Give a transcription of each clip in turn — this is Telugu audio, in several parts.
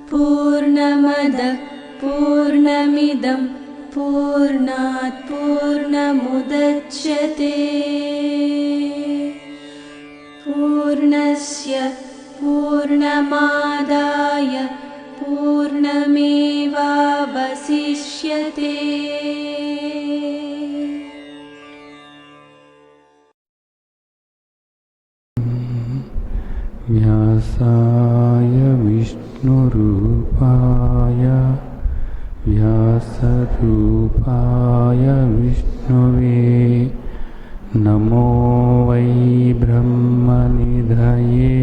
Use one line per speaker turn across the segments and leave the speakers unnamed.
पूर्णमदः पूर्णमिदं पूर्णात् पूर्णमुदच्यते पूर्णस्य पूर्णमादाय पूर्णमेवावशिष्यते।
व्यासाय विष्णुरूपाय व्यासरूपाय विष्णुवे नमो वै ब्रह्मनिधये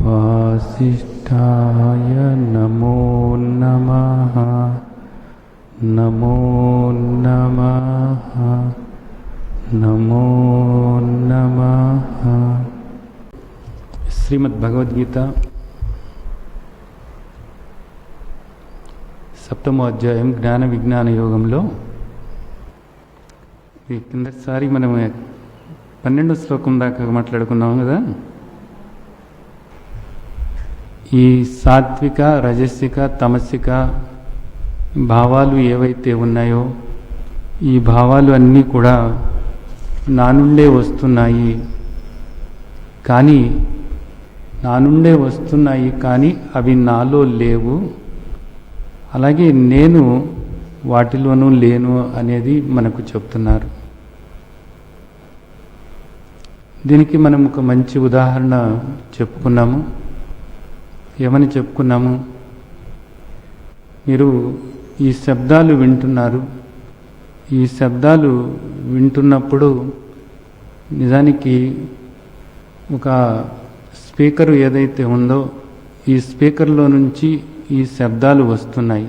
वासिष्ठाय नमो नमः नमो नमः नमो नमः। శ్రీమద్ భగవద్గీత 7వ అధ్యాయం జ్ఞాన విజ్ఞాన యోగంలో కిందసారి మనం 12వ శ్లోకం దాకా మాట్లాడుకున్నాం కదా. ఈ సాత్విక రజసిక తమసిక భావాలు ఏవైతే ఉన్నాయో ఈ భావాలు అన్నీ కూడా నా నుండే వస్తున్నాయి కానీ అవి నాలో లేవు, అలాగే నేను వాటిలోనూ లేను అనేది మనకు చెప్తున్నారు. దీనికి మనం ఒక మంచి ఉదాహరణ చెప్పుకున్నాము. ఏమని చెప్పుకున్నాము? మీరు ఈ శబ్దాలు వింటున్నారు. ఈ శబ్దాలు వింటున్నప్పుడు నిజానికి ఒక స్పీకరు ఏదైతే ఉందో ఈ స్పీకర్లో నుంచి ఈ శబ్దాలు వస్తున్నాయి.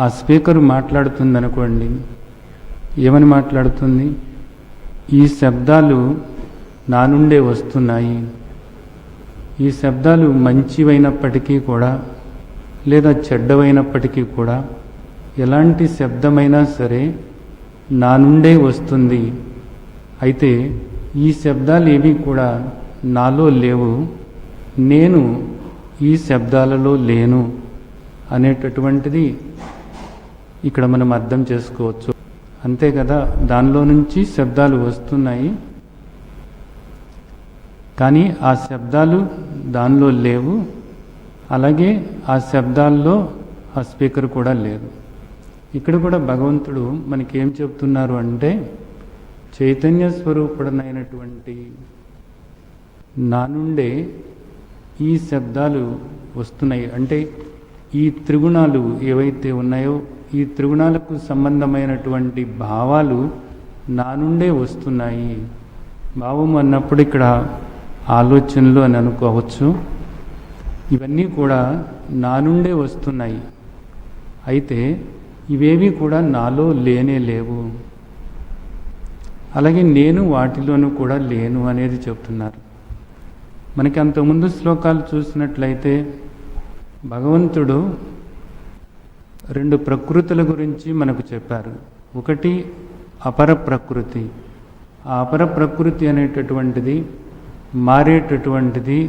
ఆ స్పీకరు మాట్లాడుతుందనుకోండి, ఏమని మాట్లాడుతుంది? ఈ శబ్దాలు నా నుండే వస్తున్నాయి. ఈ శబ్దాలు మంచివైనప్పటికీ కూడా లేదా చెడ్డవైనప్పటికీ కూడా ఎలాంటి శబ్దమైనా సరే నా నుండే వస్తుంది. అయితే ఈ శబ్దాలు ఏవి కూడా నాలో లేవు, నేను ఈ శబ్దాలలో లేను అనేటటువంటిది ఇక్కడ మనం అర్థం చేసుకోవచ్చు. అంతే కదా, దానిలో నుంచి శబ్దాలు వస్తున్నాయి కానీ ఆ శబ్దాలు దానిలో లేవు, అలాగే ఆ శబ్దాల్లో ఆ స్పీకర్ కూడా లేదు. ఇక్కడ కూడా భగవంతుడు మనకేం చెప్తున్నారు అంటే, చైతన్య స్వరూపుడనైనటువంటి నా నుండే ఈ శబ్దాలు వస్తున్నాయి. అంటే ఈ త్రిగుణాలు ఏవైతే ఉన్నాయో ఈ త్రిగుణాలకు సంబంధమైనటువంటి భావాలు నా నుండే వస్తున్నాయి. భావం అన్నప్పుడు ఇక్కడ ఆలోచనలు అని అనుకోవచ్చు. ఇవన్నీ కూడా నా నుండే వస్తున్నాయి, అయితే ఇవేవి కూడా నాలో లేనే లేవు, అలాగే నేను వాటిలోనూ కూడా లేను అనేది చెప్తున్నారు. మనకి అంతకుముందు శ్లోకాలు చూసినట్లయితే భగవంతుడు 2 ప్రకృతుల గురించి మనకు చెప్పారు. ఒకటి అపర ప్రకృతి. ఆ అపర ప్రకృతి అనేటటువంటిది మారేటటువంటిది,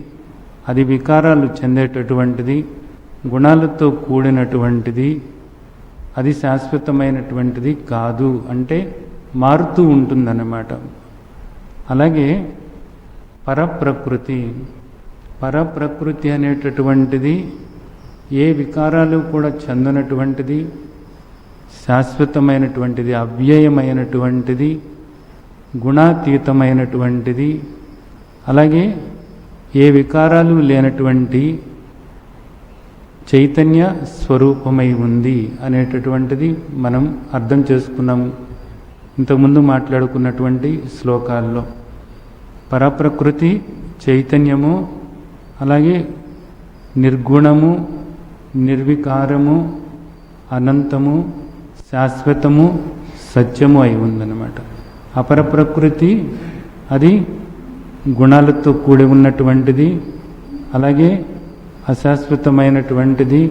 అది వికారాలు చెందేటటువంటిది, గుణాలతో కూడినటువంటిది, అది శాశ్వతమైనటువంటిది కాదు, అంటే మారుతూ ఉంటుందన్నమాట. అలాగే పరప్రకృతి అనేటటువంటిది ఏ వికారాలు కూడా చెందనటువంటిది, శాశ్వతమైనటువంటిది, అవ్యయమైనటువంటిది, గుణాతీతమైనటువంటిది, అలాగే ఏ వికారాలు లేనటువంటి చైతన్య స్వరూపమై ఉంది అనేటటువంటిది మనం అర్థం చేసుకున్నాం ఇంతకుముందు మాట్లాడుకున్నటువంటి శ్లోకాల్లో. పరప్రకృతి చైతన్యము, అలాగే నిర్గుణము, నిర్వికారము, అనంతము, శాశ్వతము, సత్యము అయి ఉందన్నమాట. అపర ప్రకృతి అది గుణాలతో కూడి ఉన్నటువంటిది, అలాగే అశాశ్వతమైనటువంటిది,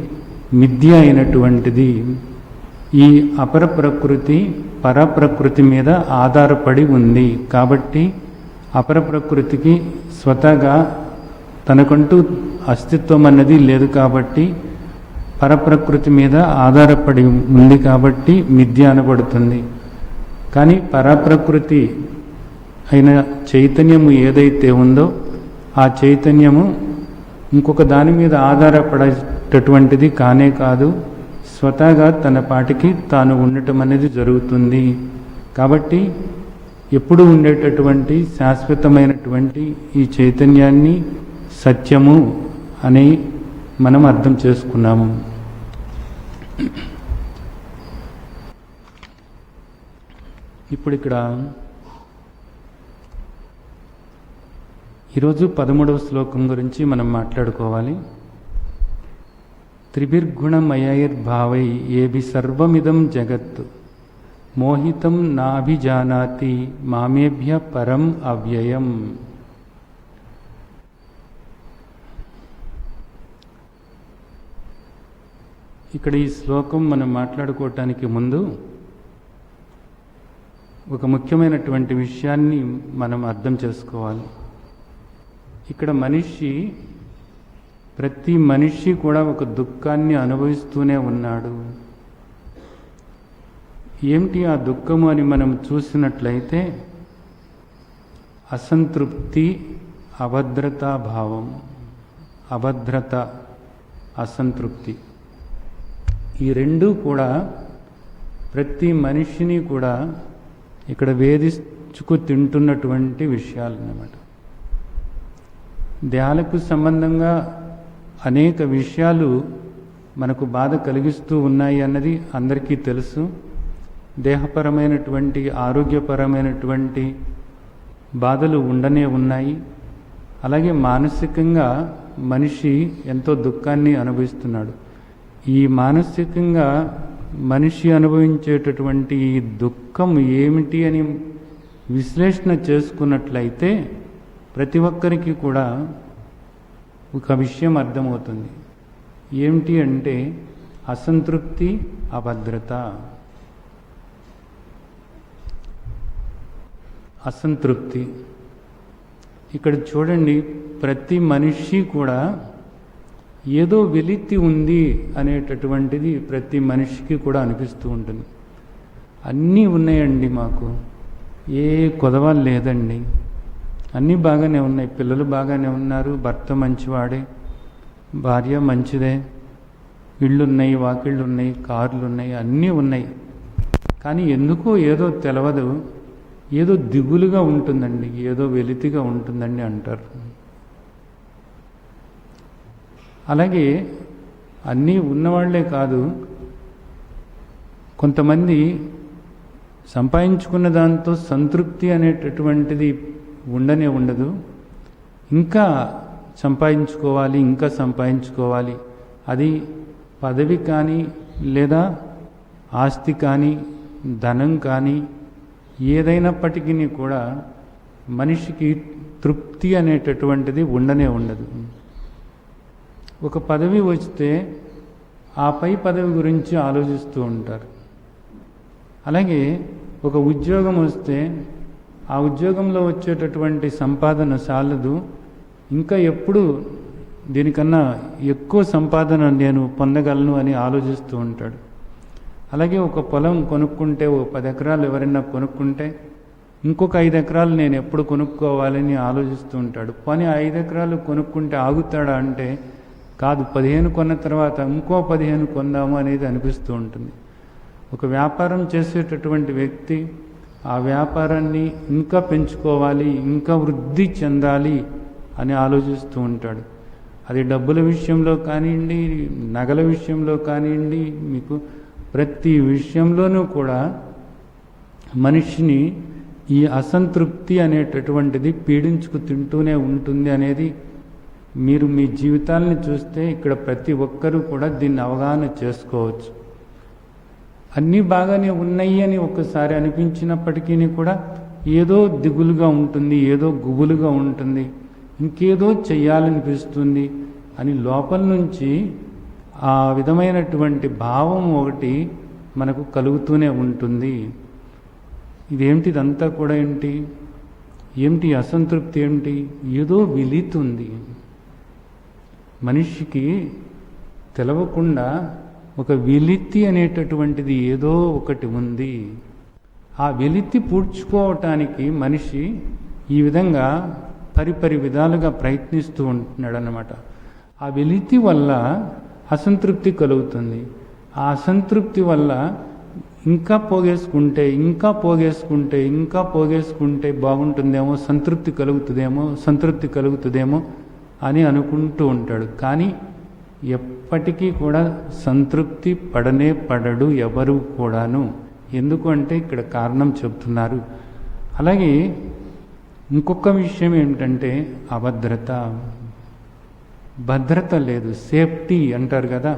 మిథ్య అయినటువంటిది. ఈ అపర ప్రకృతి పరప్రకృతి మీద ఆధారపడి ఉంది కాబట్టి అపర ప్రకృతికి స్వతహాగా తనకంటూ అస్తిత్వం అన్నది లేదు కాబట్టి పరప్రకృతి మీద ఆధారపడి ఉంది కాబట్టి మిథ్య అనబడుతుంది. కానీ పరప్రకృతి అయిన చైతన్యము ఏదైతే ఉందో ఆ చైతన్యము ఇంకొక దాని మీద ఆధారపడేటటువంటిది కానే కాదు, స్వతహాగా తన పాటికి తాను ఉండటం అనేది జరుగుతుంది. కాబట్టి ఎప్పుడు ఉండేటటువంటి శాశ్వతమైనటువంటి ఈ చైతన్యాన్ని సత్యము అని మనం అర్థం చేసుకున్నాము. ఇప్పుడు ఇక్కడ ఈరోజు 13వ శ్లోకం గురించి మనం మాట్లాడుకోవాలి. త్రిభిర్గుణమయైర్భావై ఏభి సర్వమిదం జగత్ మోహితం నాభిజానాతి మామేభ్య పరం అవ్యయం. ఇక్కడ ఈ శ్లోకం మనం మాట్లాడుకోవటానికి ముందు ఒక ముఖ్యమైనటువంటి విషయాన్ని మనం అర్థం చేసుకోవాలి. ఇక్కడ ప్రతి మనిషి కూడా ఒక దుఃఖాన్ని అనుభవిస్తూనే ఉన్నాడు. ఏమిటి ఆ దుఃఖము అని మనం చూసినట్లయితే అసంతృప్తి, అభద్రతాభావం, అభద్రత, అసంతృప్తి, ఈ రెండూ కూడా ప్రతి మనిషిని కూడా ఇక్కడ వేధించుకు తింటున్నటువంటి విషయాలు అన్నమాట. దేహాలకు సంబంధంగా అనేక విషయాలు మనకు బాధ కలిగిస్తూ ఉన్నాయి అన్నది అందరికీ తెలుసు. దేహపరమైనటువంటి ఆరోగ్యపరమైనటువంటి బాధలు ఉండనే ఉన్నాయి. అలాగే మానసికంగా మనిషి ఎంతో దుఃఖాన్ని అనుభవిస్తున్నాడు. ఈ మానసికంగా మనిషి అనుభవించేటటువంటి ఈ దుఃఖం ఏమిటి అని విశ్లేషణ చేసుకున్నట్లయితే ప్రతి ఒక్కరికి కూడా ఒక విషయం అర్థమవుతుంది. ఏమిటి అంటే అసంతృప్తి, అభద్రత. అసంతృప్తి ఇక్కడ చూడండి, ప్రతి మనిషి కూడా ఏదో వెలితి ఉంది అనేటటువంటిది ప్రతి మనిషికి కూడా అనిపిస్తూ ఉంటుంది. అన్నీ ఉన్నాయండి, మాకు ఏ కొదవాలు లేదండి, అన్నీ బాగానే ఉన్నాయి, పిల్లలు బాగానే ఉన్నారు, భర్త మంచివాడే, భార్య మంచిదే, ఇళ్ళున్నాయి, వాకిళ్ళు ఉన్నాయి, కార్లు ఉన్నాయి, అన్నీ ఉన్నాయి. కానీ ఎందుకో ఏదో తెలవదు, ఏదో దిగులుగా ఉంటుందండి, ఏదో వెలితిగా ఉంటుందండి అంటారు. అలాగే అన్నీ ఉన్నవాళ్లే కాదు, కొంతమంది సంపాదించుకున్న దాంతో సంతృప్తి అనేటటువంటిది ఉండనే ఉండదు. ఇంకా సంపాదించుకోవాలి, ఇంకా సంపాదించుకోవాలి. అది పదవి కానీ, లేదా ఆస్తి కానీ, ధనం కానీ, ఏదైనప్పటికీ కూడా మనిషికి తృప్తి అనేటటువంటిది ఉండనే ఉండదు. ఒక పదవి వస్తే ఆ పై పదవి గురించి ఆలోచిస్తూ ఉంటారు. అలాగే ఒక ఉద్యోగం వస్తే ఆ ఉద్యోగంలో వచ్చేటటువంటి సంపాదన చాలదు, ఇంకా ఎప్పుడు దీనికన్నా ఎక్కువ సంపాదన నేను పొందగలను అని ఆలోచిస్తూ ఉంటాడు. అలాగే ఒక పొలం కొనుక్కుంటే, ఓ 10 ఎకరాలు ఎవరైనా కొనుక్కుంటే ఇంకొక 5 ఎకరాలు నేను ఎప్పుడు కొనుక్కోవాలని ఆలోచిస్తూ ఉంటాడు. పోనీ 5 ఎకరాలు కొనుక్కుంటే ఆగుతాడా అంటే కాదు, 15 కొన్న తర్వాత ఇంకో 15 కొందాము అనేది అనిపిస్తూ ఉంటుంది. ఒక వ్యాపారం చేసేటటువంటి వ్యక్తి ఆ వ్యాపారాన్ని ఇంకా పెంచుకోవాలి, ఇంకా వృద్ధి చెందాలి అని ఆలోచిస్తూ ఉంటాడు. అది డబ్బుల విషయంలో కానివ్వండి, నగల విషయంలో కానివ్వండి, మీకు ప్రతి విషయంలోనూ కూడా మనిషిని ఈ అసంతృప్తి అనేటటువంటిది పీడించుకు తింటూనే ఉంటుంది అనేది మీరు మీ జీవితాలని చూస్తే ఇక్కడ ప్రతి ఒక్కరూ కూడా దీన్ని అవగాహన చేసుకోవచ్చు. అన్నీ బాగానే ఉన్నాయి అని ఒక్కసారి అనిపించినప్పటికీ కూడా ఏదో దిగులుగా ఉంటుంది, ఏదో గుబులుగా ఉంటుంది, ఇంకేదో చెయ్యాలనిపిస్తుంది అని లోపల నుంచి ఆ విధమైనటువంటి భావం ఒకటి మనకు కలుగుతూనే ఉంటుంది. ఇదేంటి, ఇదంతా కూడా ఏంటి? ఏమిటి అసంతృప్తి? ఏమిటి? ఏదో వెలితుంది మనిషికి తెలవకుండా. ఒక వెలితి అనేటటువంటిది ఏదో ఒకటి ఉంది. ఆ వెలితి పూడ్చుకోవటానికి మనిషి ఈ విధంగా పరిపరి విధాలుగా ప్రయత్నిస్తూ ఉంటున్నాడు అన్నమాట. ఆ వెలితి వల్ల అసంతృప్తి కలుగుతుంది. ఆ అసంతృప్తి వల్ల ఇంకా పోగేసుకుంటే ఇంకా పోగేసుకుంటే ఇంకా పోగేసుకుంటే బాగుంటుందేమో, సంతృప్తి కలుగుతుందేమో అని అనుకుంటూ ఉంటాడు. కానీ ఎప్పటికీ కూడా సంతృప్తి పడడు ఎవరు కూడాను. ఎందుకు అంటే ఇక్కడ కారణం చెప్తున్నారు. అలాగే ఇంకొక విషయం ఏమిటంటే అభద్రత. భద్రత లేదు. సేఫ్టీ అంటారు కదా,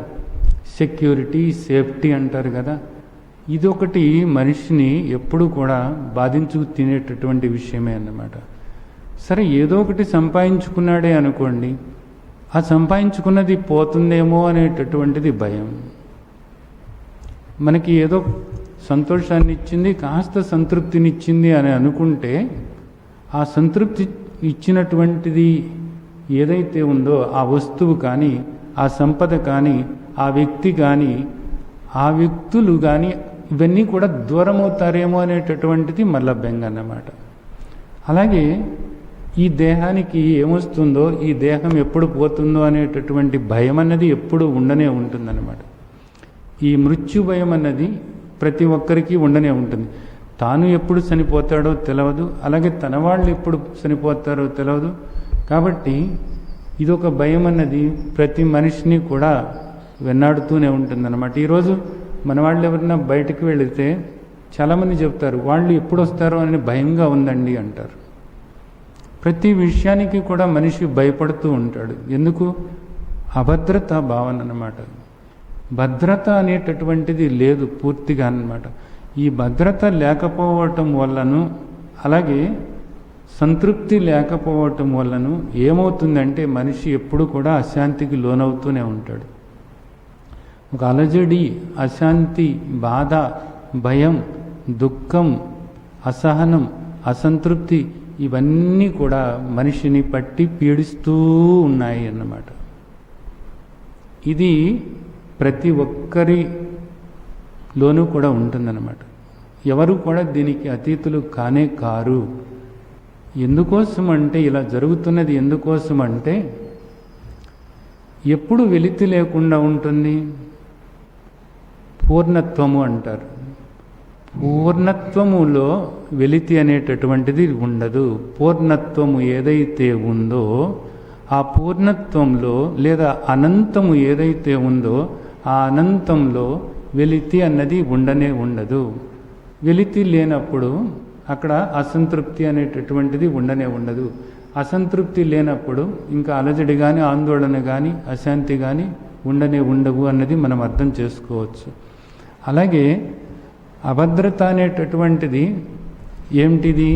సెక్యూరిటీ, సేఫ్టీ అంటారు కదా. ఇదొకటి మనిషిని ఎప్పుడు కూడా బాధించు తినేటటువంటి విషయమే అన్నమాట. సరే, ఏదో ఒకటి సంపాదించుకున్నాడే అనుకోండి, ఆ సంపాదించుకున్నది పోతుందేమో అనేటటువంటిది భయం. మనకి ఏదో సంతోషాన్ని ఇచ్చింది, కాస్త సంతృప్తినిచ్చింది అని అనుకుంటే, ఆ సంతృప్తి ఇచ్చినటువంటిది ఏదైతే ఉందో ఆ వస్తువు కానీ, ఆ సంపద కానీ, ఆ వ్యక్తి కానీ, ఆ వ్యక్తులు కానీ ఇవన్నీ కూడా దూరం అవుతారేమో అనేటటువంటిది మళ్ళా బెంగ అన్నమాట. అలాగే ఈ దేహానికి ఏమొస్తుందో, ఈ దేహం ఎప్పుడు పోతుందో అనేటటువంటి భయం అన్నది ఎప్పుడు ఉండనే ఉంటుందన్నమాట. ఈ మృత్యు భయం అన్నది ప్రతి ఒక్కరికి ఉండనే ఉంటుంది. తాను ఎప్పుడు చనిపోతాడో తెలియదు, అలాగే తన వాళ్ళు ఎప్పుడు చనిపోతారో తెలియదు. కాబట్టి ఇదొక భయం అన్నది ప్రతి మనిషిని కూడా వెన్నాడుతూనే ఉంటుందన్నమాట. ఈరోజు మన వాళ్ళు ఎవరైనా బయటకు వెళితే చాలామంది చెప్తారు, వాళ్ళు ఎప్పుడు వస్తారో అని భయంగా ఉందండి అంటారు. ప్రతి విషయానికి కూడా మనిషి భయపడుతూ ఉంటాడు. ఎందుకు? అభద్రత భావన అన్నమాట. భద్రత అనేటటువంటిది లేదు పూర్తిగా అన్నమాట. ఈ భద్రత లేకపోవటం వల్లను, అలాగే సంతృప్తి లేకపోవటం వల్లను ఏమవుతుందంటే మనిషి ఎప్పుడు కూడా అశాంతికి లోనవుతూనే ఉంటాడు. ఒక అలజడి, అశాంతి, బాధ, భయం, దుఃఖం, అసహనం, అసంతృప్తి ఇవన్నీ కూడా మనిషిని పట్టి పీడిస్తూ ఉన్నాయి అన్నమాట. ఇది ప్రతి ఒక్కరిలోనూ కూడా ఉంటుందన్నమాట. ఎవరు కూడా దీనికి అతీతులు కానే కారు. ఎందుకోసం అంటే, ఇలా జరుగుతున్నది ఎందుకోసం అంటే, ఎప్పుడు వెలితి లేకుండా ఉంటుంది? పూర్ణత్వము అంటారు. పూర్ణత్వములో వెలితి అనేటటువంటిది ఉండదు. పూర్ణత్వము ఏదైతే ఉందో ఆ పూర్ణత్వంలో, లేదా అనంతము ఏదైతే ఉందో ఆ అనంతంలో వెలితి అన్నది ఉండనే ఉండదు. వెలితి లేనప్పుడు అక్కడ అసంతృప్తి అనేటటువంటిది ఉండనే ఉండదు. అసంతృప్తి లేనప్పుడు ఇంకా అలజడి కానీ, ఆందోళన కానీ, అశాంతి కానీ ఉండనే ఉండవు అన్నది మనం అర్థం చేసుకోవచ్చు. అలాగే అభద్రత అనేటటువంటిది ఏమిటిది?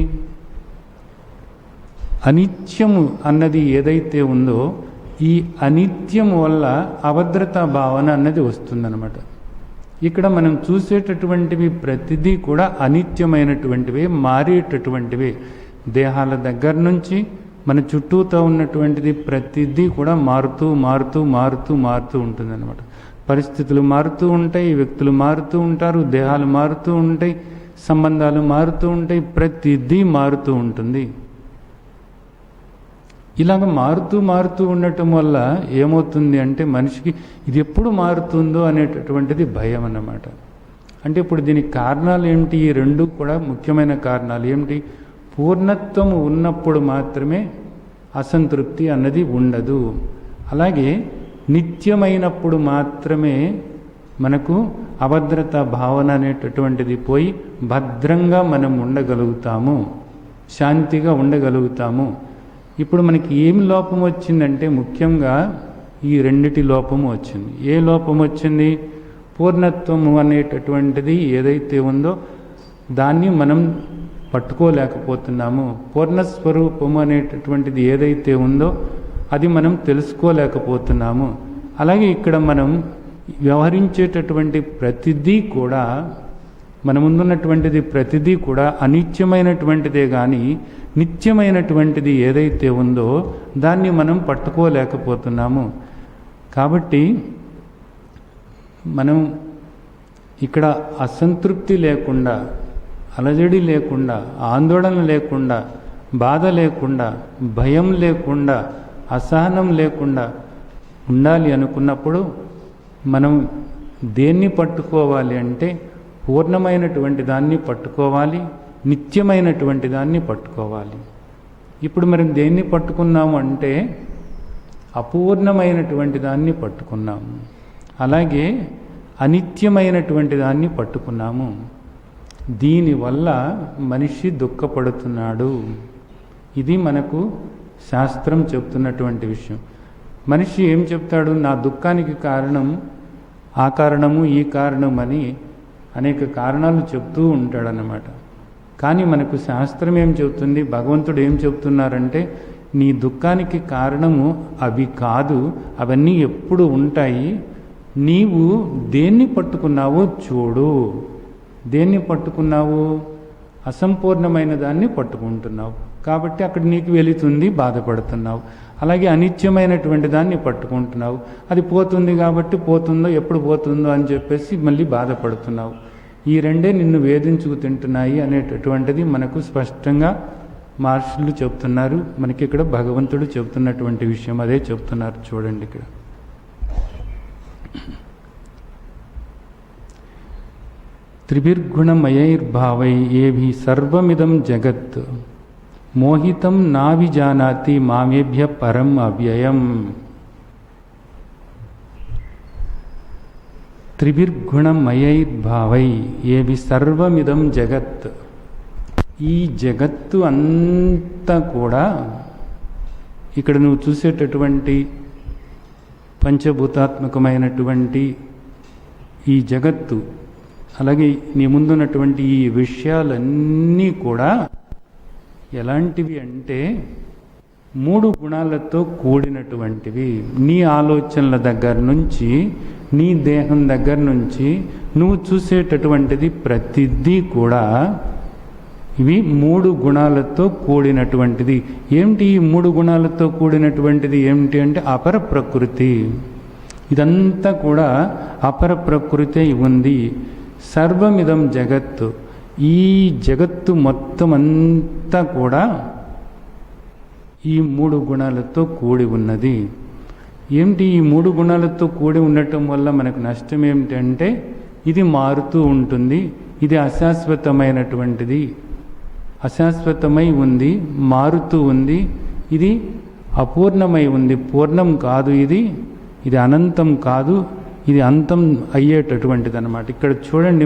అనిత్యము అన్నది ఏదైతే ఉందో ఈ అనిత్యం వల్ల అభద్రతా భావన అన్నది వస్తుందన్నమాట. ఇక్కడ మనం చూసేటటువంటివి ప్రతిదీ కూడా అనిత్యమైనటువంటివే, మారేటటువంటివే. దేహాల దగ్గర నుంచి మన చుట్టూతో ఉన్నటువంటిది ప్రతిదీ కూడా మారుతూ మారుతూ మారుతూ మారుతూ ఉంటుందన్నమాట. పరిస్థితులు మారుతూ ఉంటాయి, వ్యక్తులు మారుతూ ఉంటారు, దేహాలు మారుతూ ఉంటాయి, సంబంధాలు మారుతూ ఉంటాయి, ప్రతిదీ మారుతూ ఉంటుంది. ఇలాగ మారుతూ మారుతూ ఉండటం వల్ల ఏమవుతుంది అంటే మనిషికి ఇది ఎప్పుడు మారుతుందో అనేటటువంటిది భయం అన్నమాట. అంటే ఇప్పుడు దీనికి కారణాలు ఏమిటి? ఈ రెండు కూడా ముఖ్యమైన కారణాలు ఏమిటి? పూర్ణత్వము ఉన్నప్పుడు మాత్రమే అసంతృప్తి అన్నది ఉండదు. అలాగే నిత్యమైనప్పుడు మాత్రమే మనకు అభద్రతా భావన అనేటటువంటిది పోయి భద్రంగా మనం ఉండగలుగుతాము, శాంతిగా ఉండగలుగుతాము. ఇప్పుడు మనకి ఏమి లోపం వచ్చిందంటే ముఖ్యంగా ఈ రెండిటి లోపము వచ్చింది. ఏ లోపం వచ్చింది? పూర్ణత్వము అనేటటువంటిది ఏదైతే ఉందో దాన్ని మనం పట్టుకోలేకపోతున్నాము. పూర్ణస్వరూపము అనేటటువంటిది ఏదైతే ఉందో అది మనం తెలుసుకోలేకపోతున్నాము. అలాగే ఇక్కడ మనం వ్యవహరించేటటువంటి ప్రతిదీ కూడా మన ముందున్నటువంటిది ప్రతిదీ కూడా అనిత్యమైనటువంటిదే కానీ నిత్యమైనటువంటిది ఏదైతే ఉందో దాన్ని మనం పట్టుకోలేకపోతున్నాము. కాబట్టి మనం ఇక్కడ అసంతృప్తి లేకుండా, అలజడి లేకుండా, ఆందోళన లేకుండా, బాధ లేకుండా, భయం లేకుండా, అసహనం లేకుండా ఉండాలి అనుకున్నప్పుడు మనం దేన్ని పట్టుకోవాలి అంటే పూర్ణమైనటువంటి దాన్ని పట్టుకోవాలి, నిత్యమైనటువంటి దాన్ని పట్టుకోవాలి. ఇప్పుడు మనం దేన్ని పట్టుకున్నాము అంటే అపూర్ణమైనటువంటి దాన్ని పట్టుకున్నాము, అలాగే అనిత్యమైనటువంటి దాన్ని పట్టుకున్నాము. దీనివల్ల మనిషి దుఃఖపడుతున్నాడు. ఇది మనకు శాస్త్రం చెప్తున్నటువంటి విషయం. మనిషి ఏం చెప్తాడు? నా దుఃఖానికి కారణం ఆ కారణము ఈ కారణం అని అనేక కారణాలు చెప్తూ ఉంటాడన్నమాట. కానీ మనకు శాస్త్రం ఏం చెబుతుంది, భగవంతుడు ఏం చెప్తున్నారంటే నీ దుఃఖానికి కారణము అవి కాదు, అవన్నీ ఎప్పుడు ఉంటాయి. నీవు దేన్ని పట్టుకున్నావో చూడు. దేన్ని పట్టుకున్నావు? అసంపూర్ణమైన దాన్ని పట్టుకుంటున్నావు కాబట్టి అక్కడ నీకు వెళుతుంది, బాధపడుతున్నావు. అలాగే అనిత్యమైనటువంటి దాన్ని పట్టుకుంటున్నావు, అది పోతుంది కాబట్టి పోతుందో ఎప్పుడు పోతుందో అని చెప్పేసి మళ్ళీ బాధపడుతున్నావు. ఈ రెండే నిన్ను వేధించుకు తింటున్నాయి అనేటటువంటిది మనకు స్పష్టంగా మహర్షులు చెప్తున్నారు. మనకి ఇక్కడ భగవంతుడు చెప్తున్నటువంటి విషయం అదే చెప్తున్నారు. చూడండి ఇక్కడ త్రిభిర్గుణమయైర్భావై ఏభి సర్వమిదం జగత్ మోహితం నావిజానాతి మామేభ్య పరం అవ్యయం. త్రిభిర్గుణమయైర్భావై ఏభి సర్వమిదం జగత్. ఈ జగత్తు అంతా కూడా ఇక్కడ నువ్వు చూసేటటువంటి పంచభూతాత్మకమైనటువంటి ఈ జగత్తు, అలాగే నీ ముందున్నటువంటి ఈ విషయాలన్నీ కూడా ఎలాంటివి అంటే 3 గుణాలతో కూడినటువంటివి. నీ ఆలోచనల దగ్గర నుంచి, నీ దేహం దగ్గర నుంచి నువ్వు చూసేటటువంటిది ప్రతిదీ కూడా ఇవి 3 గుణాలతో కూడినటువంటిది. ఏమిటి ఈ 3 గుణాలతో కూడినటువంటిది? ఏమిటి అంటే అపర ప్రకృతి. ఇదంతా కూడా అపర ప్రకృతి ఉంది. సర్వమిదం జగత్తు, ఈ జగత్తు మొత్తం అంతా కూడా ఈ 3 గుణాలతో కూడి ఉన్నది. ఏమిటి ఈ 3 గుణాలతో కూడి ఉండటం వల్ల మనకు నష్టం ఏమిటంటే ఇది మారుతూ ఉంటుంది, ఇది అశాశ్వతమైనటువంటిది, అశాశ్వతమై ఉంది, మారుతూ ఉంది, ఇది అపూర్ణమై ఉంది, పూర్ణం కాదు, ఇది అనంతం కాదు, ఇది అంతం అయ్యేటటువంటిది అన్నమాట. ఇక్కడ చూడండి,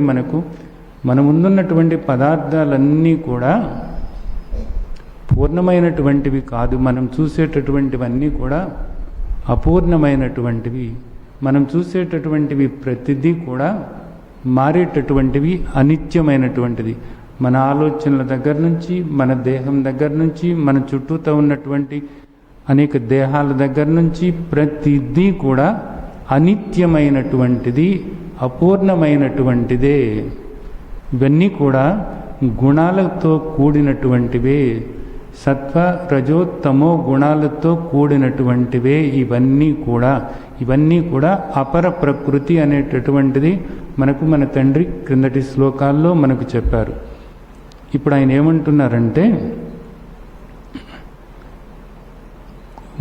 మన ముందున్నటువంటి పదార్థాలన్నీ కూడా పూర్ణమైనటువంటివి కాదు. మనం చూసేటటువంటివన్నీ కూడా అపూర్ణమైనటువంటివి. మనం చూసేటటువంటివి ప్రతిదీ కూడా మారేటటువంటివి, అనిత్యమైనటువంటిది. మన ఆలోచనల దగ్గర నుంచి, మన దేహం దగ్గర నుంచి, మన చుట్టూతో ఉన్నటువంటి అనేక దేహాల దగ్గర నుంచి ప్రతిదీ కూడా అనిత్యమైనటువంటిది, అపూర్ణమైనటువంటిదే. ఇవన్నీ కూడా గుణాలతో కూడినటువంటివే, సత్వ రజో తమో గుణాలతో కూడినటువంటివే. ఇవన్నీ కూడా అపర ప్రకృతి అనేటటువంటిది మనకు మన తండ్రి క్రిందటి శ్లోకాల్లో మనకు చెప్పారు. ఇప్పుడు ఆయన ఏమంటున్నారంటే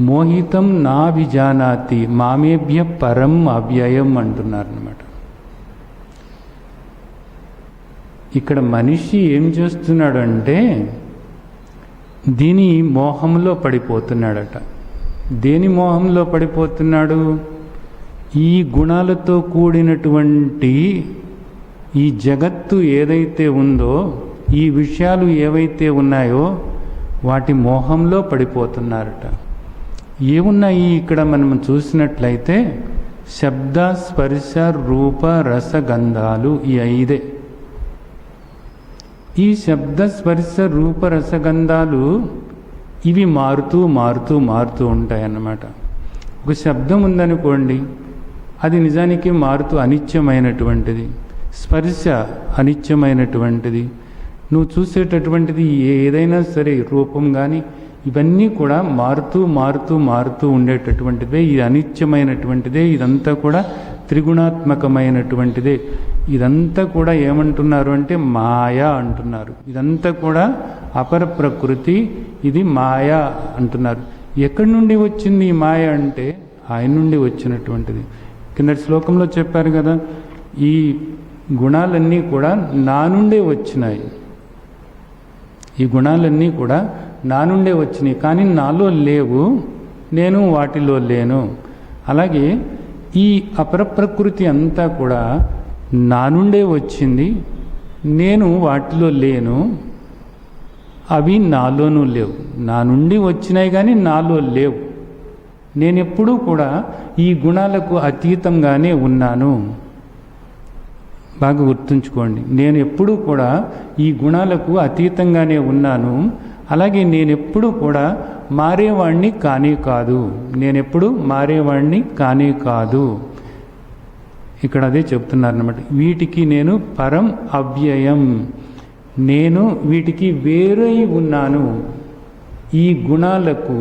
మోహితం నా విజానాతి మామేభ్య పరం అవ్యయం అంటున్నారన్నమాట. ఇక్కడ మనిషి ఏం చేస్తున్నాడు అంటే దీని మోహంలో పడిపోతున్నాడట. దేని మోహంలో పడిపోతున్నాడు? ఈ గుణాలతో కూడినటువంటి ఈ జగత్తు ఏదైతే ఉందో, ఈ విషయాలు ఏవైతే ఉన్నాయో వాటి మోహంలో పడిపోతున్నారట. ఏమున్నాయి ఇక్కడ మనం చూసినట్లయితే శబ్ద స్పర్శ రూప రసగంధాలు, ఈ 5. ఈ శబ్ద స్పర్శ రూప రసగంధాలు ఇవి మారుతూ మారుతూ మారుతూ ఉంటాయన్నమాట. ఒక శబ్దం ఉందనుకోండి, అది నిజానికి మారుతూ అనిత్యమైనటువంటిది. స్పర్శ అనిత్యమైనటువంటిది. నువ్వు చూసేటటువంటిది ఏదైనా సరే రూపం కానీ ఇవన్నీ కూడా మారుతూ మారుతూ మారుతూ ఉండేటటువంటిదే. ఇది అనిత్యమైనటువంటిదే. ఇదంతా కూడా త్రిగుణాత్మకమైనటువంటిదే. ఇదంతా కూడా ఏమంటున్నారు అంటే మాయా అంటున్నారు. ఇదంతా కూడా అపర ప్రకృతి, ఇది మాయా అంటున్నారు. ఎక్కడి నుండి వచ్చింది ఈ మాయ అంటే ఆయన నుండి వచ్చినటువంటిది. కింద శ్లోకంలో చెప్పారు కదా, ఈ గుణాలన్నీ కూడా నా నుండే వచ్చినాయి. ఈ గుణాలన్నీ కూడా నా నుండే వచ్చినాయి, కానీ నాలో లేవు, నేను వాటిలో లేను. అలాగే ఈ అపర ప్రకృతి అంతా కూడా నా నుండే వచ్చింది, నేను వాటిలో లేను, అవి నాలోనూ లేవు. నా నుండి వచ్చినాయి కానీ నాలో లేవు. నేనెప్పుడూ కూడా ఈ గుణాలకు అతీతంగానే ఉన్నాను. బాగా గుర్తుంచుకోండి, నేను ఎప్పుడూ కూడా ఈ గుణాలకు అతీతంగానే ఉన్నాను. అలాగే నేనెప్పుడూ కూడా మారేవాణ్ణి కానే కాదు. నేనెప్పుడు మారేవాణ్ణి కానే కాదు. ఇక్కడ అదే చెప్తున్నారన్నమాట. వీటికి నేను పరం అవ్యయం, నేను వీటికి వేరై ఉన్నాను. ఈ గుణాలకు,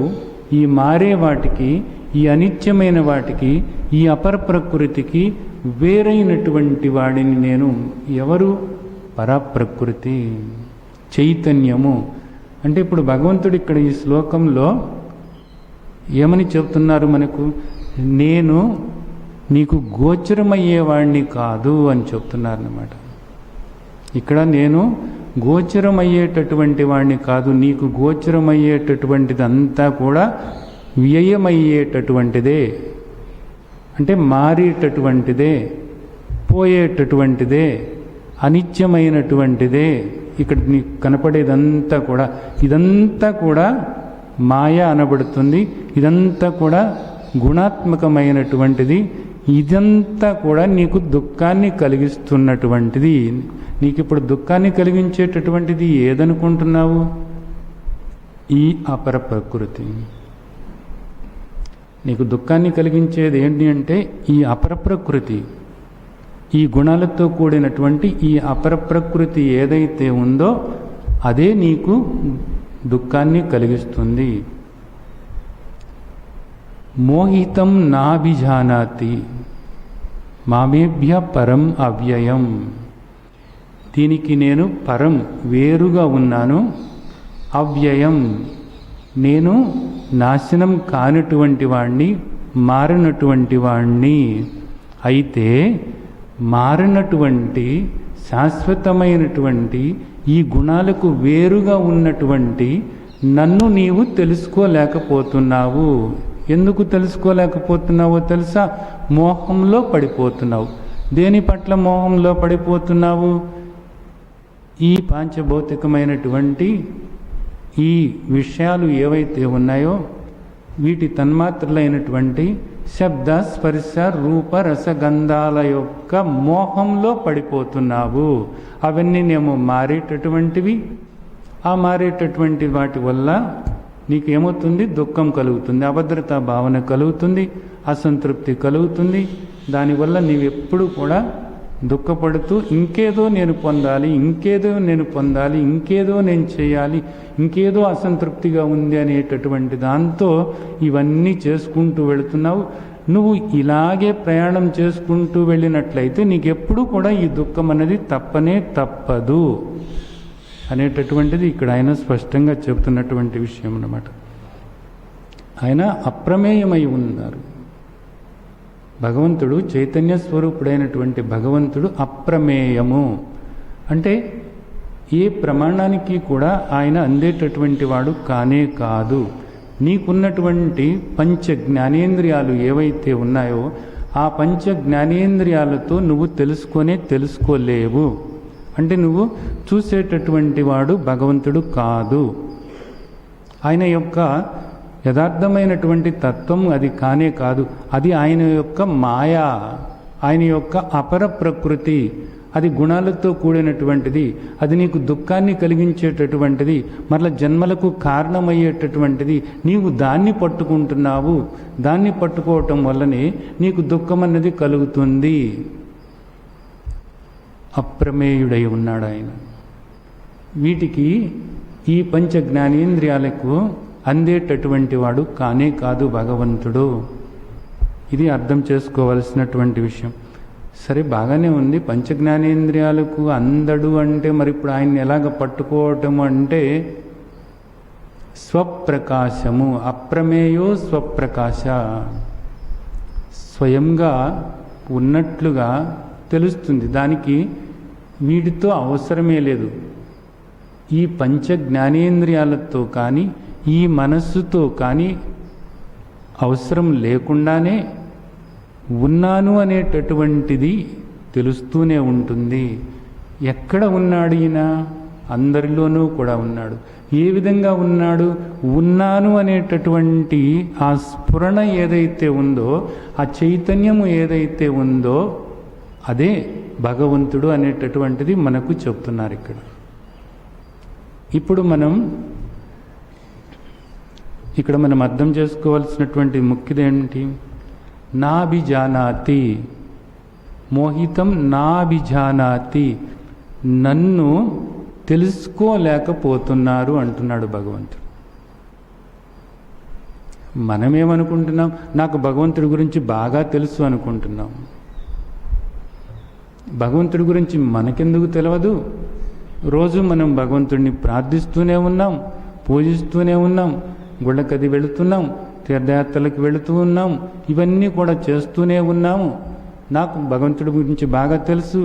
ఈ మారే వాటికి, ఈ అనిత్యమైన వాటికి, ఈ అపర ప్రకృతికి వేరైనటువంటి వాడిని నేను. ఎవరు? పరప్రకృతి, చైతన్యము. అంటే ఇప్పుడు భగవంతుడు ఇక్కడ ఈ శ్లోకంలో ఏమని చెప్తున్నారు మనకు? నేను నీకు గోచరమయ్యేవాడిని కాదు అని చెప్తున్నారన్నమాట. ఇక్కడ నేను గోచరమయ్యేటటువంటి వాడిని కాదు. నీకు గోచరమయ్యేటటువంటిది అంతా కూడా వ్యయమయ్యేటటువంటిదే, అంటే మారేటటువంటిదే, పోయేటటువంటిదే, అనిత్యమైనటువంటిదే. ఇక్కడ నీకు కనపడేదంతా కూడా, ఇదంతా కూడా మాయ అనబడుతుంది. ఇదంతా కూడా గుణాత్మకమైనటువంటిది. ఇదంతా కూడా నీకు దుఃఖాన్ని కలిగిస్తున్నటువంటిది. నీకు ఇప్పుడు దుఃఖాన్ని కలిగించేటటువంటిది ఏదనుకుంటున్నావు? ఈ అపర ప్రకృతి. నీకు దుఃఖాన్ని కలిగించేది ఏంటి అంటే ఈ అపర ప్రకృతి. ఈ గుణాలతో కూడినటువంటి ఈ అపర ప్రకృతి ఏదైతే ఉందో అదే నీకు దుఃఖాన్ని కలిగిస్తుంది. మోహితం నాభిజానాతి మామేభ్య పరం అవ్యయం. దీనికి నేను పరం, వేరుగా ఉన్నాను. అవ్యయం, నేను నాశనం కానటువంటి వాణ్ణి, మారినటువంటి వాణ్ణి. అయితే మారినటువంటి శాశ్వతమైనటువంటి ఈ గుణాలకు వేరుగా ఉన్నటువంటి నన్ను నీవు తెలుసుకోలేకపోతున్నావు. ఎందుకు తెలుసుకోలేకపోతున్నావో తెలుసా? మోహంలో పడిపోతున్నావు. దేని పట్ల మోహంలో పడిపోతున్నావు? ఈ పాంచభౌతికమైనటువంటి ఈ విషయాలు ఏవైతే ఉన్నాయో వీటి తన్మాత్రలైనటువంటి శబ్ద, స్పర్శ, రూప, రసగంధాల యొక్క మోహంలో పడిపోతున్నావు. అవన్నీ నేమో మారేటటువంటివి. ఆ మారేటటువంటి వాటి వల్ల నీకేమవుతుంది? దుఃఖం కలుగుతుంది, అభద్రతా భావన కలుగుతుంది, అసంతృప్తి కలుగుతుంది. దానివల్ల నీవెప్పుడు కూడా దుఃఖపడుతూ ఇంకేదో నేను పొందాలి, ఇంకేదో నేను పొందాలి, ఇంకేదో నేను చేయాలి, ఇంకేదో అసంతృప్తిగా ఉంది అనేటటువంటి దాంతో ఇవన్నీ చేసుకుంటూ వెళుతున్నావు. నువ్వు ఇలాగే ప్రయాణం చేసుకుంటూ వెళ్ళినట్లయితే నీకెప్పుడు కూడా ఈ దుఃఖం అనేది తప్పనే తప్పదు అనేటటువంటిది ఇక్కడ ఆయన స్పష్టంగా చెబుతున్నటువంటి విషయం అన్నమాట. ఆయన అప్రమేయమై ఉన్నారు. భగవంతుడు చైతన్య స్వరూపుడైనటువంటి భగవంతుడు అప్రమేయము అంటే ఏ ప్రమాణానికి కూడా ఆయన అందేటటువంటి వాడు కానే కాదు. నీకున్నటువంటి పంచ జ్ఞానేంద్రియాలు ఏవైతే ఉన్నాయో ఆ పంచ జ్ఞానేంద్రియాలతో నువ్వు తెలుసుకోలేవు. అంటే నువ్వు చూసేటటువంటి వాడు భగవంతుడు కాదు. ఆయన యొక్క యథార్థమైనటువంటి తత్వం అది కానే కాదు. అది ఆయన యొక్క మాయా, ఆయన యొక్క అపర ప్రకృతి. అది గుణాలతో కూడినటువంటిది. అది నీకు దుఃఖాన్ని కలిగించేటటువంటిది, మరల జన్మలకు కారణమయ్యేటటువంటిది. నీవు దాన్ని పట్టుకుంటున్నావు. దాన్ని పట్టుకోవటం వల్లనే నీకు దుఃఖం అన్నది కలుగుతుంది. అప్రమేయుడై ఉన్నాడు ఆయన. వీటికి ఈ పంచ జ్ఞానేంద్రియాలకు అందేటటువంటి వాడు కానే కాదు భగవంతుడు. ఇది అర్థం చేసుకోవలసినటువంటి విషయం. సరే, బాగానే ఉంది, పంచ జ్ఞానేంద్రియాలకు అందడు అంటే మరి ఇప్పుడు ఆయన్ని ఎలాగ పట్టుకోవటం అంటే స్వప్రకాశము, అప్రమేయో స్వప్రకాశ, స్వయంగా ఉన్నట్లుగా తెలుస్తుంది. దానికి వీటితో అవసరమే లేదు. ఈ పంచ జ్ఞానేంద్రియాలతో కానీ ఈ మనస్సుతో కానీ అవసరం లేకుండానే ఉన్నాను అనేటటువంటిది తెలుస్తూనే ఉంటుంది. ఎక్కడ ఉన్నాడు ఈయన? అందరిలోనూ కూడా ఉన్నాడు. ఏ విధంగా ఉన్నాడు? ఉన్నాను అనేటటువంటి ఆ స్ఫురణ ఏదైతే ఉందో, ఆ చైతన్యము ఏదైతే ఉందో అదే భగవంతుడు అనేటటువంటిది మనకు చెప్తున్నారు ఇక్కడ. ఇప్పుడు ఇక్కడ మనం అర్థం చేసుకోవాల్సినటువంటి ముఖ్యదేంటి? నాభిజానాతి మోహితం, నాభిజానాతి, నన్ను తెలుసుకోలేకపోతున్నారు అంటున్నాడు భగవంతుడు. మనమేమనుకుంటున్నాం? నాకు భగవంతుడి గురించి బాగా తెలుసు అనుకుంటున్నాం. భగవంతుడి గురించి మనకెందుకు తెలియదు? రోజు మనం భగవంతుడిని ప్రార్థిస్తూనే ఉన్నాం, పూజిస్తూనే ఉన్నాం, గుళ్ళకది వెళుతున్నాం, తీర్థయాత్రలకు వెళుతూ ఉన్నాం, ఇవన్నీ కూడా చేస్తూనే ఉన్నాము. నాకు భగవంతుడి గురించి బాగా తెలుసు,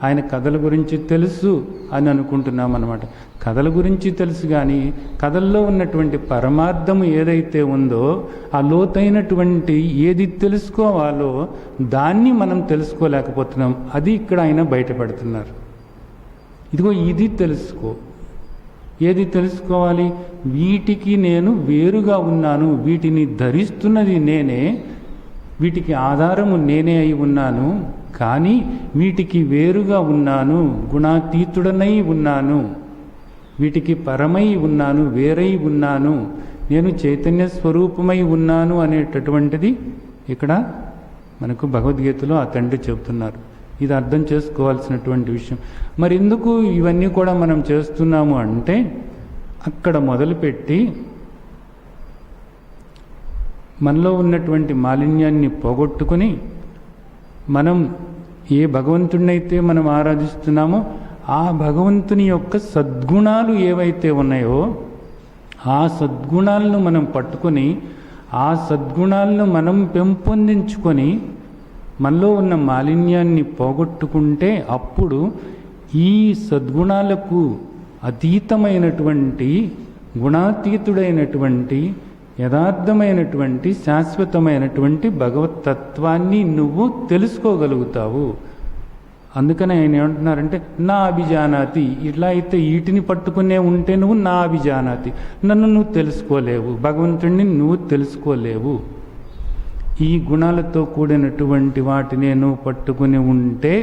ఆయన కథల గురించి తెలుసు అని అనుకుంటున్నాం అన్నమాట. కథల గురించి తెలుసు, కానీ కథల్లో ఉన్నటువంటి పరమార్థము ఏదైతే ఉందో, ఆ లోతైనటువంటి ఏది తెలుసుకోవాలో దాన్ని మనం తెలుసుకోలేకపోతున్నాం. అది ఇక్కడ ఆయన బయటపడుతున్నారు. ఇదిగో ఇది తెలుసుకో. ఏది తెలుసుకోవాలి? వీటికి నేను వేరుగా ఉన్నాను, వీటిని ధరిస్తున్నది నేనే, వీటికి ఆధారము నేనే అయి ఉన్నాను, కానీ వీటికి వేరుగా ఉన్నాను, గుణాతీతుడనై ఉన్నాను, వీటికి పరమై ఉన్నాను, వేరై ఉన్నాను, నేను చైతన్య స్వరూపమై ఉన్నాను అనేటటువంటిది ఇక్కడ మనకు భగవద్గీతలో ఆ తండ్రి చెబుతున్నారు. ఇది అర్థం చేసుకోవాల్సినటువంటి విషయం. మరి ఎందుకు ఇవన్నీ కూడా మనం చేస్తున్నాము అంటే, అక్కడ మొదలుపెట్టి మనలో ఉన్నటువంటి మాలిన్యాన్ని పోగొట్టుకుని మనం ఏ భగవంతుడినైతే మనం ఆరాధిస్తున్నామో ఆ భగవంతుని యొక్క సద్గుణాలు ఏవైతే ఉన్నాయో ఆ సద్గుణాలను మనం పట్టుకొని ఆ సద్గుణాలను మనం పెంపొందించుకొని మనలో ఉన్న మాలిన్యాన్ని పోగొట్టుకుంటే అప్పుడు ఈ సద్గుణాలకు అతీతమైనటువంటి గుణాతీతుడైనటువంటి యథార్థమైనటువంటి శాశ్వతమైనటువంటి భగవతత్వాన్ని నువ్వు తెలుసుకోగలుగుతావు. అందుకని ఆయన ఏమంటున్నారంటే నా అభిజానాతి. ఇట్లా అయితే వీటిని పట్టుకునే ఉంటే నువ్వు నా అభిజానాతి, నన్ను నువ్వు తెలుసుకోలేవు, భగవంతుడిని నువ్వు తెలుసుకోలేవు. ఈ గుణాలతో కూడినటువంటి వాటిని నువ్వు పట్టుకుని ఉంటే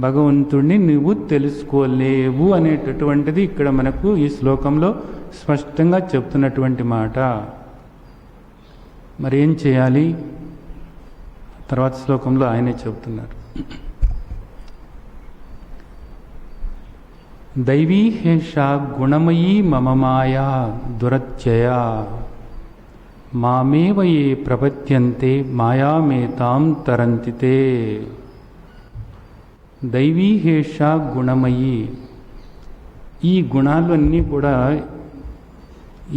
భగవంతుడిని నువ్వు తెలుసుకోలేవు అనేటటువంటిది ఇక్కడ మనకు ఈ శ్లోకంలో స్పష్టంగా చెప్తున్నటువంటి మాట. మరి ఏం చేయాలి? తర్వాత శ్లోకంలో ఆయనే చెప్తున్నారు. దైవీ హేషా గుణమయీ మమ మాయా దురత్యయ మామేవ ఏ ప్రపద్యంతే మాయామేతాం తరంతితే. దైవీ హేషా గుణమయీ. ఈ గుణాలన్నీ కూడా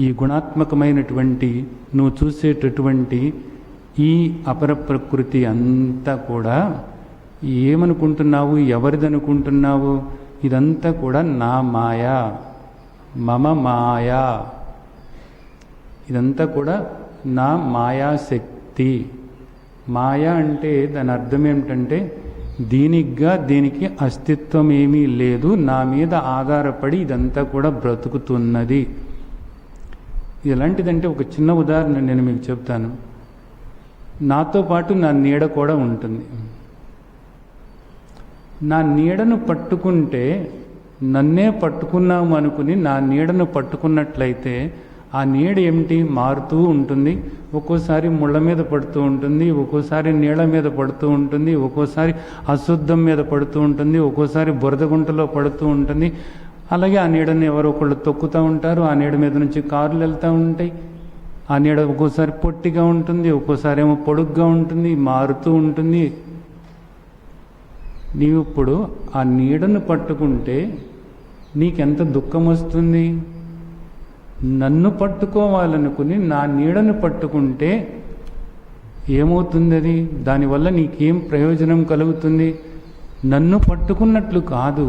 ఈ గుణాత్మకమైనటువంటి నువ్వు చూసేటటువంటి ఈ అపర ప్రకృతి అంతా కూడా ఏమనుకుంటున్నావు? ఎవరిదనుకుంటున్నావు? ఇదంతా కూడా నా మాయా, మమ మాయా. ఇదంతా కూడా నా మాయాశక్తి. మాయా అంటే దాని అర్థం ఏమిటంటే దీనికి అస్తిత్వం ఏమీ లేదు, నా మీద ఆధారపడి ఇదంతా కూడా బ్రతుకుతున్నది. ఎలాంటిదంటే ఒక చిన్న ఉదాహరణ నేను మీకు చెప్తాను. నాతో పాటు నా నీడ కూడా ఉంటుంది. నా నీడను పట్టుకుంటే నన్నే పట్టుకున్నాము అనుకుని నా నీడను పట్టుకున్నట్లయితే ఆ నీడ ఏమిటి? మారుతూ ఉంటుంది. ఒక్కోసారి ముళ్ళ మీద పడుతూ ఉంటుంది, ఒక్కోసారి నీళ్ళ మీద పడుతూ ఉంటుంది, ఒక్కోసారి అశుద్ధం మీద పడుతూ ఉంటుంది, ఒక్కోసారి బురద గుంటలో పడుతూ ఉంటుంది. అలాగే ఆ నీడని ఎవరో ఒకళ్ళు తొక్కుతూ ఉంటారు, ఆ నీడ మీద నుంచి కార్లు వెళ్తూ ఉంటాయి. ఆ నీడ ఒక్కోసారి పొట్టిగా ఉంటుంది, ఒక్కోసారి ఏమో పొడుగ్గా ఉంటుంది, మారుతూ ఉంటుంది. నీవు ఇప్పుడు ఆ నీడను పట్టుకుంటే నీకెంత దుఃఖం వస్తుంది? నన్ను పట్టుకోవాలనుకుని నా నీడను పట్టుకుంటే ఏమవుతుంది? అది దానివల్ల నీకేం ప్రయోజనం కలుగుతుంది? నన్ను పట్టుకున్నట్లు కాదు,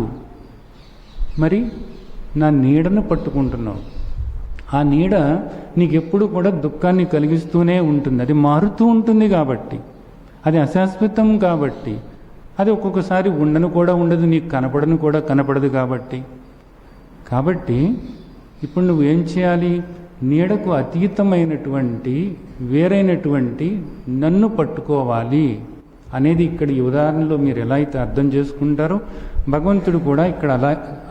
మరి నా నీడను పట్టుకుంటున్నావు. ఆ నీడ నీకెప్పుడు కూడా దుఃఖాన్ని కలిగిస్తూనే ఉంటుంది. అది మారుతూ ఉంటుంది కాబట్టి, అది అశాశ్వతం కాబట్టి, అది ఒక్కొక్కసారి ఉండను కూడా ఉండదు, నీకు కనపడను కూడా కనపడదు కాబట్టి ఇప్పుడు నువ్వేం చేయాలి? నీడకు అతీతమైనటువంటి వేరైనటువంటి నన్ను పట్టుకోవాలి అనేది ఇక్కడ ఈ ఉదాహరణలో మీరు ఎలా అయితే అర్థం చేసుకుంటారో భగవంతుడు కూడా ఇక్కడ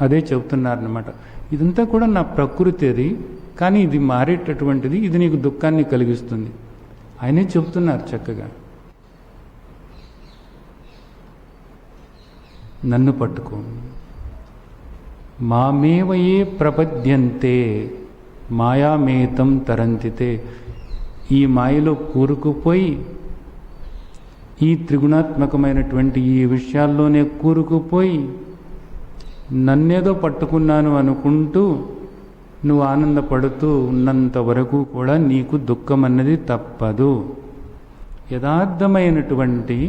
అదే చెబుతున్నారనమాట. ఇదంతా కూడా నా ప్రకృతి, అది కానీ ఇది మారేటటువంటిది, ఇది నీకు దుఃఖాన్ని కలిగిస్తుంది. ఆయనే చెబుతున్నారు చక్కగా, నన్ను పట్టుకో. మామేవయే ప్రపద్యంతే మాయామేతం తరంతితే. ఈ మాయలో కూరుకుపోయి ఈ త్రిగుణాత్మకమైనటువంటి ఈ విషయాల్లోనే కూరుకుపోయి నన్నేదో పట్టుకున్నాను అనుకుంటూ నువ్వు ఆనందపడుతూ ఉన్నంత వరకు కూడా నీకు దుఃఖం అన్నది తప్పదు. యథార్థమైనటువంటి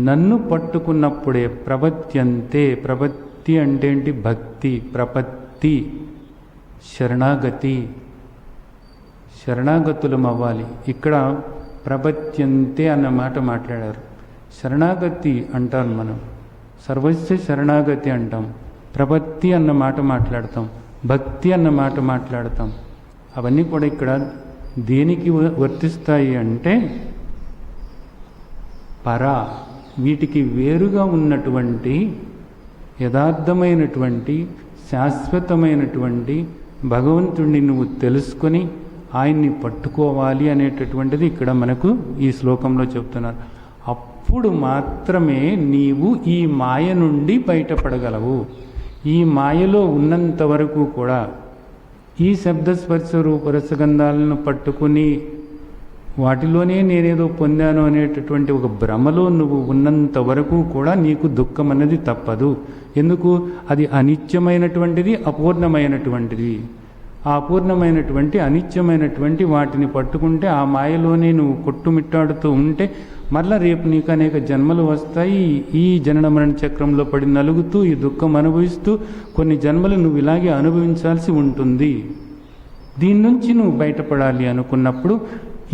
నన్ను పట్టుకున్నప్పుడే ప్రపద్యంతే. ప్రపత్తి అంటే ఏంటి? భక్తి. ప్రపత్తి శరణాగతి, శరణాగతులం అవ్వాలి. ఇక్కడ ప్రపత్యంతే అన్న మాట మాట్లాడారు. శరణాగతి అంటాం మనం, సర్వస్య శరణాగతి అంటాం. ప్రపత్తి అన్న మాట మాట్లాడతాం, భక్తి అన్న మాట మాట్లాడతాం. అవన్నీ కూడా ఇక్కడ దేనికి వర్తిస్తాయి అంటే పరా, వీటికి వేరుగా ఉన్నటువంటి యథార్థమైనటువంటి శాశ్వతమైనటువంటి భగవంతుణ్ణి నువ్వు తెలుసుకొని ఆయన్ని పట్టుకోవాలి అనేటటువంటిది ఇక్కడ మనకు ఈ శ్లోకంలో చెప్తున్నారు. అప్పుడు మాత్రమే నీవు ఈ మాయ నుండి బయటపడగలవు. ఈ మాయలో ఉన్నంత వరకు కూడా ఈ శబ్దస్పర్శ రూపరసగంధాలను పట్టుకుని వాటిలోనే నేనేదో పొందాను అనేటటువంటి ఒక భ్రమలో నువ్వు ఉన్నంత వరకు కూడా నీకు దుఃఖం అన్నది తప్పదు. ఎందుకు? అది అనిత్యమైనటువంటిది, అపూర్ణమైనటువంటిది. ఆ అపూర్ణమైనటువంటి అనిత్యమైనటువంటి వాటిని పట్టుకుంటే ఆ మాయలోనే నువ్వు కొట్టుమిట్టాడుతూ ఉంటే మరలా రేపు నీకు అనేక జన్మలు వస్తాయి. ఈ జనన మరణ చక్రంలో పడి నలుగుతూ ఈ దుఃఖం అనుభవిస్తూ కొన్ని జన్మలు నువ్వు ఇలాగే అనుభవించాల్సి ఉంటుంది. దీని నుంచి నువ్వు బయటపడాలి అనుకున్నప్పుడు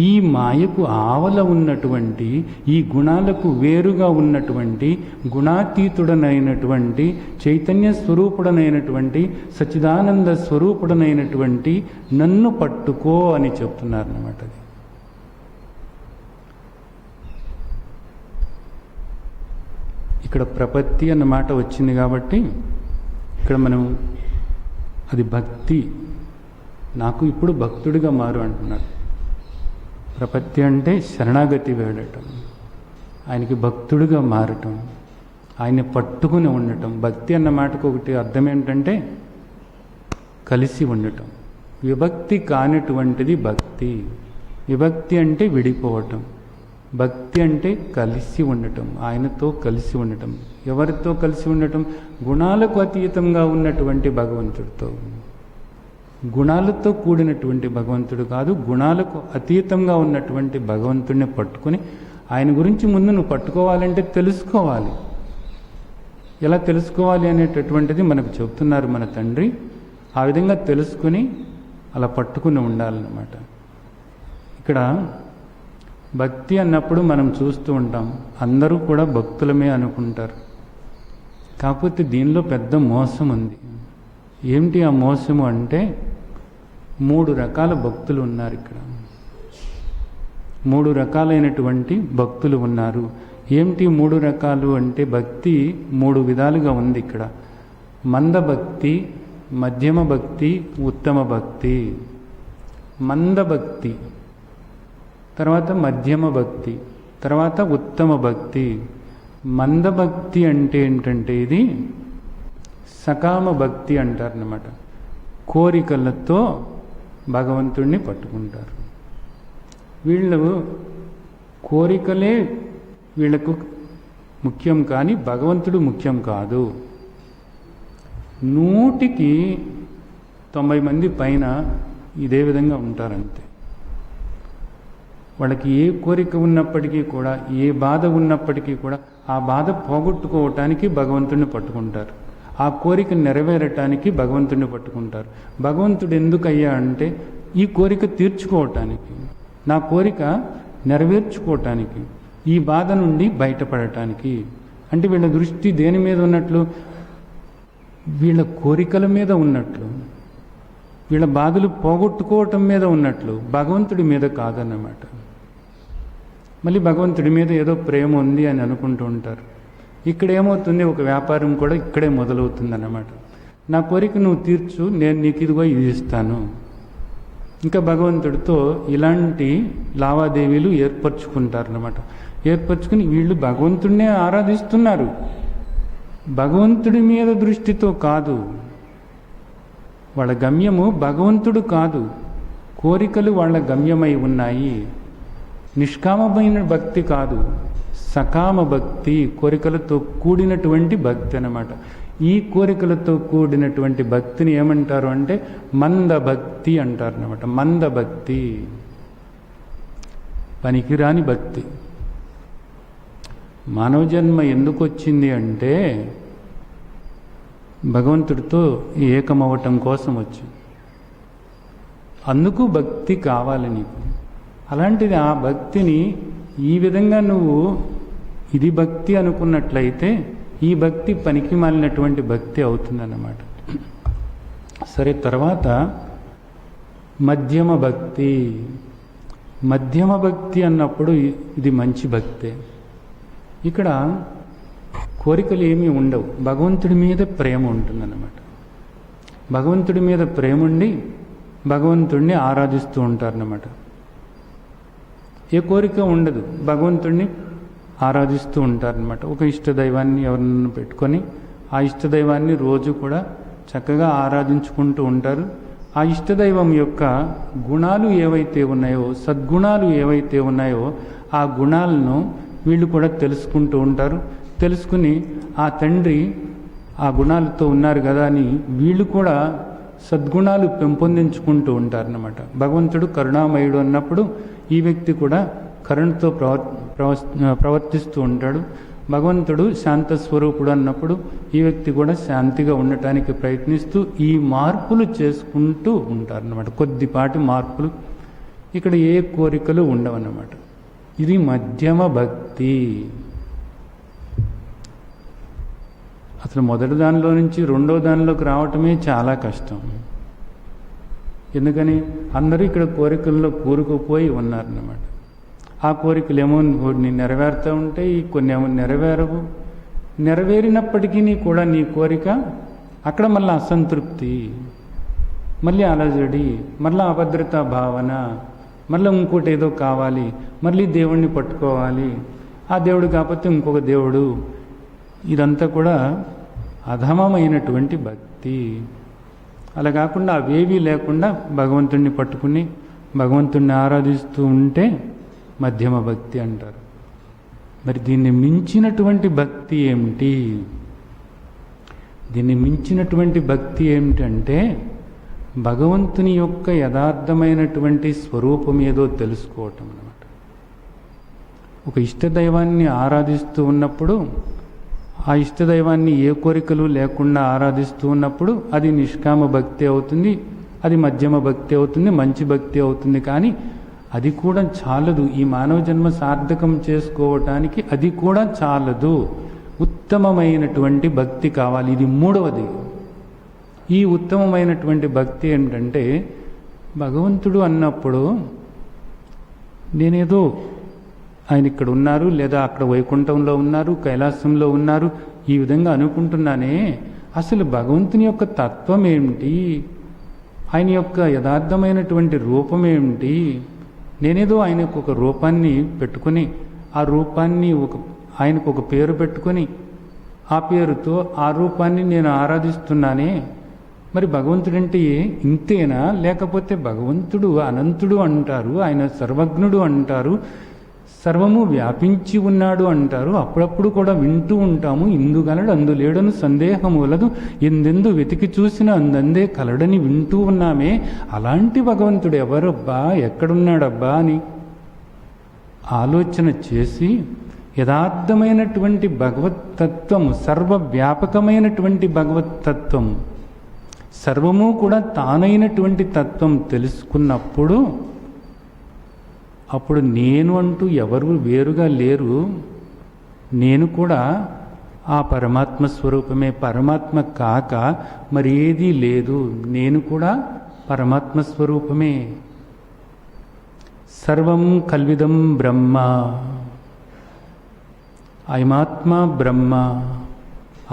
ఈ మాయకు ఆవల ఉన్నటువంటి, ఈ గుణాలకు వేరుగా ఉన్నటువంటి, గుణాతీతుడనైనటువంటి, చైతన్య స్వరూపుడనైనటువంటి, సచ్చిదానంద స్వరూపుడనైనటువంటి నన్ను పట్టుకో అని చెప్తున్నారు అన్నమాట. ఇక్కడ ప్రపత్తి అన్న మాట వచ్చింది కాబట్టి ఇక్కడ మనం అది భక్తి, నాకు ఇప్పుడు భక్తుడిగా మారు అంటున్నారు. ప్రపత్తి అంటే శరణాగతి వేడటం, ఆయనకి భక్తుడిగా మారటం, ఆయన్ని పట్టుకుని ఉండటం. భక్తి అన్న మాటకు ఒకటి అర్థం ఏంటంటే కలిసి ఉండటం. విభక్తి కానిటువంటిది భక్తి. విభక్తి అంటే విడిపోవటం, భక్తి అంటే కలిసి ఉండటం, ఆయనతో కలిసి ఉండటం. ఎవరితో కలిసి ఉండటం? గుణాలకు అతీతంగా ఉన్నటువంటి భగవంతుడితో. గుణాలతో కూడినటువంటి భగవంతుడు కాదు, గుణాలకు అతీతంగా ఉన్నటువంటి భగవంతుడిని పట్టుకుని ఆయన గురించి ముందు నువ్వు పట్టుకోవాలంటే తెలుసుకోవాలి. ఎలా తెలుసుకోవాలి అనేటటువంటిది మనకు చెబుతున్నారు మన తండ్రి. ఆ విధంగా తెలుసుకుని అలా పట్టుకుని ఉండాలన్నమాట. ఇక్కడ భక్తి అన్నప్పుడు మనం చూస్తూ ఉంటాం, అందరూ కూడా భక్తులమే అనుకుంటారు. కాకపోతే దీనిలో పెద్ద మోసం ఉంది. ఏమిటి ఆ మోసము అంటే 3 రకాల భక్తులు ఉన్నారు ఇక్కడ. 3 రకాలైనటువంటి భక్తులు ఉన్నారు. ఏమిటి 3 రకాలు అంటే భక్తి 3 విధాలుగా ఉంది ఇక్కడ. మంద భక్తి, మధ్యమ భక్తి, ఉత్తమ భక్తి. మందభక్తి, తర్వాత మధ్యమ భక్తి, తర్వాత ఉత్తమ భక్తి. మందభక్తి అంటే ఏంటంటే ఇది సకామ భక్తి అంటారన్నమాట. కోరికలతో భగవంతుడిని పట్టుకుంటారు. వీళ్ళు కోరికలే వీళ్ళకు ముఖ్యం కానీ భగవంతుడు ముఖ్యం కాదు. 100కి 90 మంది పైన ఇదే విధంగా ఉంటారంతే. వాళ్ళకి ఏ కోరిక ఉన్నప్పటికీ కూడా, ఏ బాధ ఉన్నప్పటికీ కూడా ఆ బాధ పోగొట్టుకోవటానికి భగవంతుడిని పట్టుకుంటారు. ఆ కోరిక నెరవేరటానికి భగవంతుడిని పట్టుకుంటారు. భగవంతుడు ఎందుకయ్యా అంటే ఈ కోరిక తీర్చుకోవటానికి, నా కోరిక నెరవేర్చుకోవటానికి, ఈ బాధ నుండి బయటపడటానికి. అంటే వీళ్ళ దృష్టి దేని మీద ఉన్నట్లు? వీళ్ళ కోరికల మీద ఉన్నట్లు, వీళ్ళ బాధలు పోగొట్టుకోవటం మీద ఉన్నట్లు, భగవంతుడి మీద కాదన్నమాట. మళ్ళీ భగవంతుడి మీద ఏదో ప్రేమ ఉంది అని అనుకుంటూ ఉంటారు. ఇక్కడ ఏమవుతుంది, ఒక వ్యాపారం కూడా ఇక్కడే మొదలవుతుంది అన్నమాట. నా కోరిక నువ్వు తీర్చు, నేను నీకు ఇదిగో ఇది ఇస్తాను. ఇంకా భగవంతుడితో ఇలాంటి లావాదేవీలు ఏర్పరచుకుంటారన్నమాట. ఏర్పరచుకుని వీళ్ళు భగవంతుడినే ఆరాధిస్తున్నారు, భగవంతుడి మీద దృష్టితో కాదు. వాళ్ళ గమ్యము భగవంతుడు కాదు, కోరికలు వాళ్ళ గమ్యమై ఉన్నాయి. నిష్కామమైన భక్తి కాదు, సకామ భక్తి, కోరికలతో కూడినటువంటి భక్తి అన్నమాట. ఈ కోరికలతో కూడినటువంటి భక్తిని ఏమంటారు అంటే మందభక్తి అంటారు అన్నమాట. మందభక్తి, పనికిరాని భక్తి. మానవ జన్మ ఎందుకు వచ్చింది అంటే భగవంతుడితో ఏకమవటం కోసం వచ్చింది. అందుకు భక్తి కావాలి నీకు. అలాంటిది ఆ భక్తిని ఈ విధంగా నువ్వు ఇది భక్తి అనుకున్నట్లయితే ఈ భక్తి పనికి మాలినటువంటి భక్తి అవుతుందన్నమాట. సరే, తర్వాత మధ్యమ భక్తి. మధ్యమ భక్తి అన్నప్పుడు ఇది మంచి భక్తే. ఇక్కడ కోరికలు ఏమీ ఉండవు, భగవంతుడి మీద ప్రేమ ఉంటుందన్నమాట. భగవంతుడి మీద ప్రేమ ఉండి భగవంతుడిని ఆరాధిస్తూ ఉంటారన్నమాట. ఏ కోరిక ఉండదు, భగవంతుడిని ఆరాధిస్తూ ఉంటారనమాట. ఒక ఇష్టదైవాన్ని ఎవరన్నా పెట్టుకొని ఆ ఇష్టదైవాన్ని రోజు కూడా చక్కగా ఆరాధించుకుంటూ ఉంటారు. ఆ ఇష్టదైవం యొక్క గుణాలు ఏవైతే ఉన్నాయో, సద్గుణాలు ఏవైతే ఉన్నాయో ఆ గుణాలను వీళ్ళు కూడా తెలుసుకుంటూ ఉంటారు. తెలుసుకుని ఆ తండ్రి ఆ గుణాలతో ఉన్నారు కదా అని వీళ్ళు కూడా సద్గుణాలు పెంపొందించుకుంటూ ఉంటారన్నమాట. భగవంతుడు కరుణామయుడు అన్నప్పుడు ఈ వ్యక్తి కూడా కరుణతో ప్రవర్తిస్తూ ఉంటాడు. భగవంతుడు శాంత స్వరూపుడు అన్నప్పుడు ఈ వ్యక్తి కూడా శాంతిగా ఉండటానికి ప్రయత్నిస్తూ ఈ మార్పులు చేసుకుంటూ ఉంటారన్నమాట. కొద్దిపాటి మార్పులు, ఇక్కడ ఏ కోరికలు ఉండవన్నమాట. ఇది మధ్యమ భక్తి. అసలు మొదటి దానిలో నుంచి రెండో దానిలోకి రావటమే చాలా కష్టం. ఎందుకని అందరూ ఇక్కడ కోరికల్లో కూరుకుపోయి ఉన్నారన్నమాట. ఆ కోరికలేమో కొన్ని నెరవేరుతూ ఉంటాయి, కొన్ని ఏమో నెరవేరవు. నెరవేరినప్పటికీ కూడా నీ కోరిక అక్కడ మళ్ళీ అసంతృప్తి, మళ్ళీ అలజడి, మళ్ళీ అభద్రతా భావన, మళ్ళీ ఇంకోటి ఏదో కావాలి, మళ్ళీ దేవుణ్ణి పట్టుకోవాలి, ఆ దేవుడు కాకపోతే ఇంకొక దేవుడు. ఇదంతా కూడా అధమమైనటువంటి భక్తి. అలా కాకుండా అవేవీ లేకుండా భగవంతుణ్ణి పట్టుకుని భగవంతుణ్ణి ఆరాధిస్తూ ఉంటే మధ్యమ భక్తి అంటారు. మరి దీన్ని మించినటువంటి భక్తి ఏమిటి? దీన్ని మించినటువంటి భక్తి ఏమిటంటే భగవంతుని యొక్క యథార్థమైనటువంటి స్వరూపం ఏదో తెలుసుకోవటం అన్నమాట. ఒక ఇష్టదైవాన్ని ఆరాధిస్తూ ఉన్నప్పుడు ఆ ఇష్టదైవాన్ని ఏ కోరికలు లేకుండా ఆరాధిస్తూ ఉన్నప్పుడు అది నిష్కామ భక్తి అవుతుంది, అది మధ్యమ భక్తి అవుతుంది, మంచి భక్తి అవుతుంది. కానీ అది కూడా చాలదు. ఈ మానవ జన్మ సార్థకం చేసుకోవటానికి అది కూడా చాలదు. ఉత్తమమైనటువంటి భక్తి కావాలి. ఇది మూడవది. ఈ ఉత్తమమైనటువంటి భక్తి ఏంటంటే భగవంతుడు అన్నప్పుడు నేనేదో ఆయన ఇక్కడ ఉన్నారు, లేదా అక్కడ వైకుంఠంలో ఉన్నారు, కైలాసంలో ఉన్నారు, ఈ విధంగా అనుకుంటున్నానే, అసలు భగవంతుని యొక్క తత్వం ఏమిటి, ఆయన యొక్క యథార్థమైనటువంటి రూపం ఏమిటి? నేనేదో ఆయనకు ఒక రూపాన్ని పెట్టుకొని, ఆ రూపాన్ని ఆయనకు ఒక పేరు పెట్టుకొని, ఆ పేరుతో ఆ రూపాన్ని నేను ఆరాధిస్తున్నానే. మరి భగవంతుడంటే ఇంతేనా? లేకపోతే భగవంతుడు అనంతుడు అంటారు, ఆయన సర్వజ్ఞుడు అంటారు, సర్వము వ్యాపించి ఉన్నాడు అంటారు. అప్పుడప్పుడు కూడా వింటూ ఉంటాము, ఇందుగలడు అందులేడను సందేహం వలదు, ఎందెందు వెతికి చూసినా అందందే కలడని వింటూ ఉన్నామే. అలాంటి భగవంతుడు ఎవరబ్బా, ఎక్కడున్నాడబ్బా అని ఆలోచన చేసి యథార్థమైనటువంటి భగవత్తత్వము, సర్వవ్యాపకమైనటువంటి భగవత్తత్వం, సర్వము కూడా తానైనటువంటి తత్వం తెలుసుకున్నప్పుడు అప్పుడు నేను అంటూ ఎవరు వేరుగా లేరు. నేను కూడా ఆ పరమాత్మ స్వరూపమే. పరమాత్మ కాక మరి ఏదీ లేదు. నేను కూడా పరమాత్మ స్వరూపమే. సర్వం కల్విదం బ్రహ్మ, అయమాత్మ బ్రహ్మ,